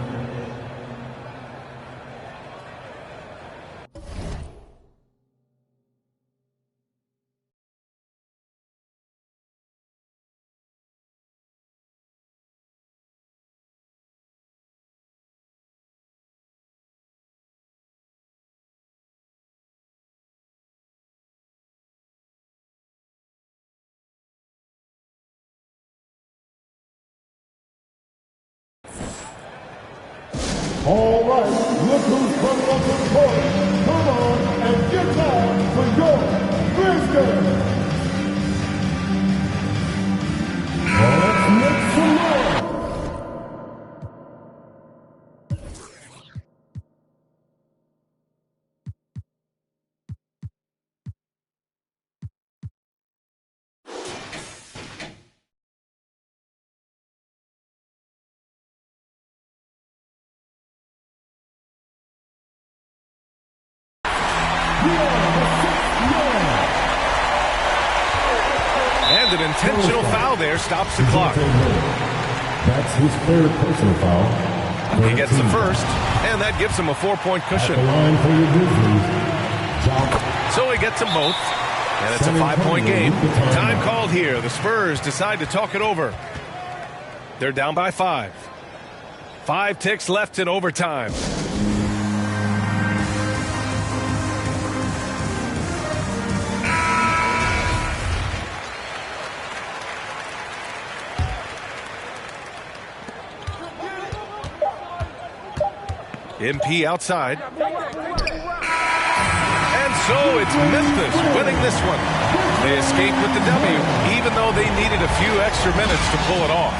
All right, look who's coming up to the court. Come on and get down for your Grizzlies. Let's make some noise. And an intentional foul there stops the clock. That's his third personal foul. He gets the first, and that gives him a 4-point cushion. The line for your Grizzlies. So he gets them both, and it's a 5-point game. Time called here. The Spurs decide to talk it over. They're down by 5. 5 ticks left in overtime. MP outside. And so it's Memphis winning this one. They escaped with the W, even though they needed a few extra minutes to pull it off.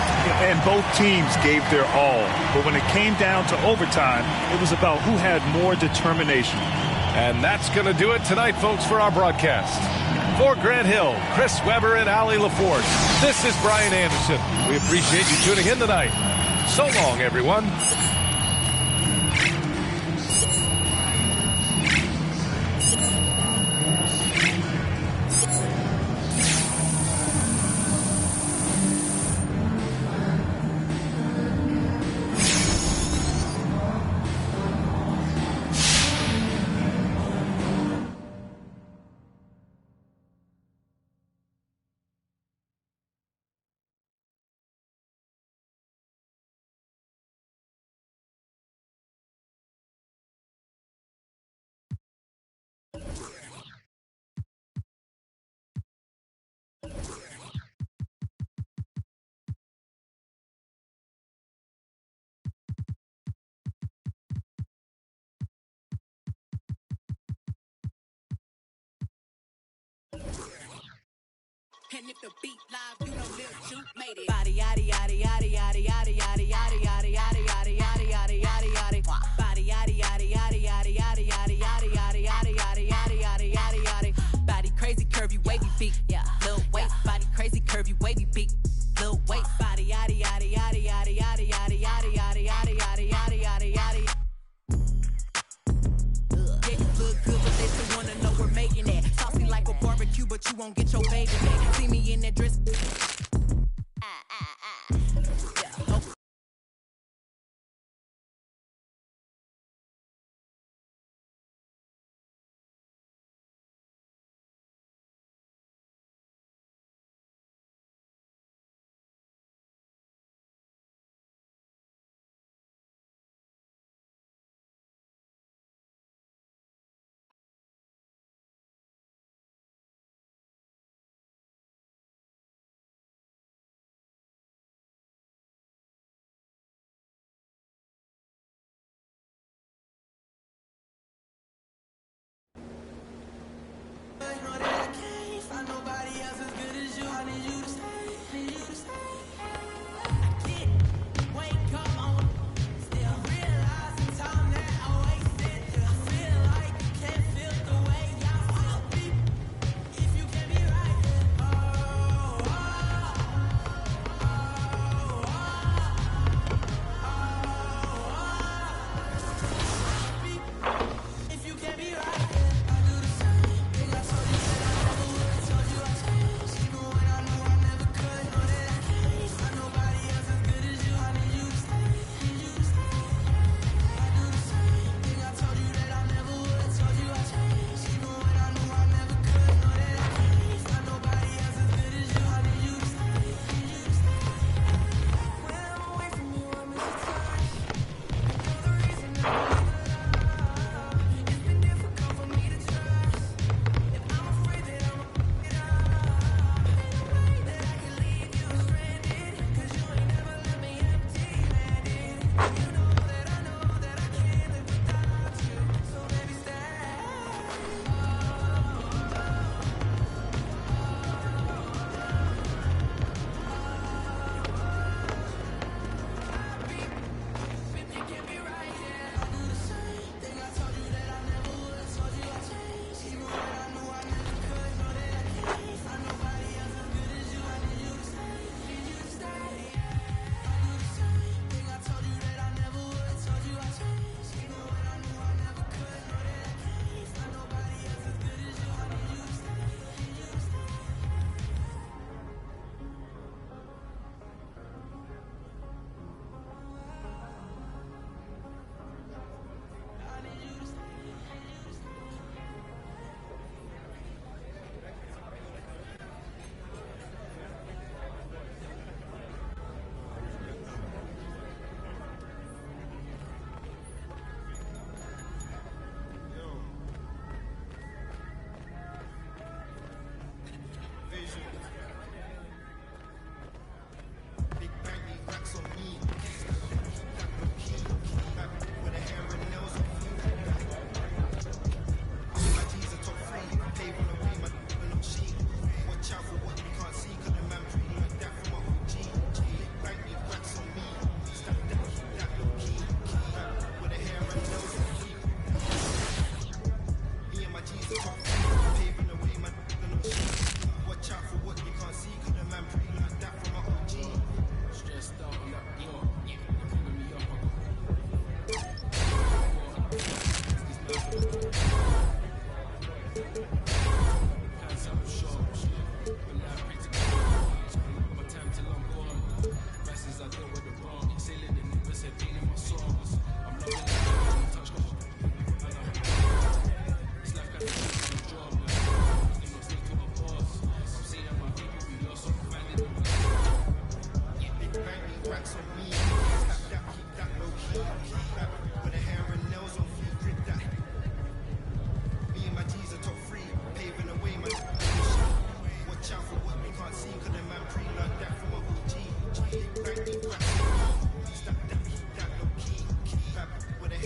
And both teams gave their all. But when it came down to overtime, it was about who had more determination. And that's going to do it tonight, folks, for our broadcast. For Grant Hill, Chris Webber, and Allie LaForce, this is Brian Anderson. We appreciate you tuning in tonight. So long, everyone. And if the beat live, you know Lil Juke made it. Body yaddy yaddy yaddy yaddy yaddy yaddy yaddy yaddy yaddy yaddy yaddy yaddy yaddy yaddy. Body yaddy yaddy yaddy yaddy yaddy yaddy yaddy yaddy yaddy yaddy yaddy yaddy yaddy yaddy. Body crazy, curvy, wavy feet. Yeah, Lil waist. Body crazy, curvy, wavy feet. Lil waist. Body yaddy yaddy yaddy yaddy yaddy yaddy yaddy yaddy yaddy yaddy yaddy yaddy yaddy. Yeah, you look good, but they still wanna know we're making it. Saucy like a barbecue, but you won't get your baby back. See me in that dress.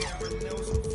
camera knows I'm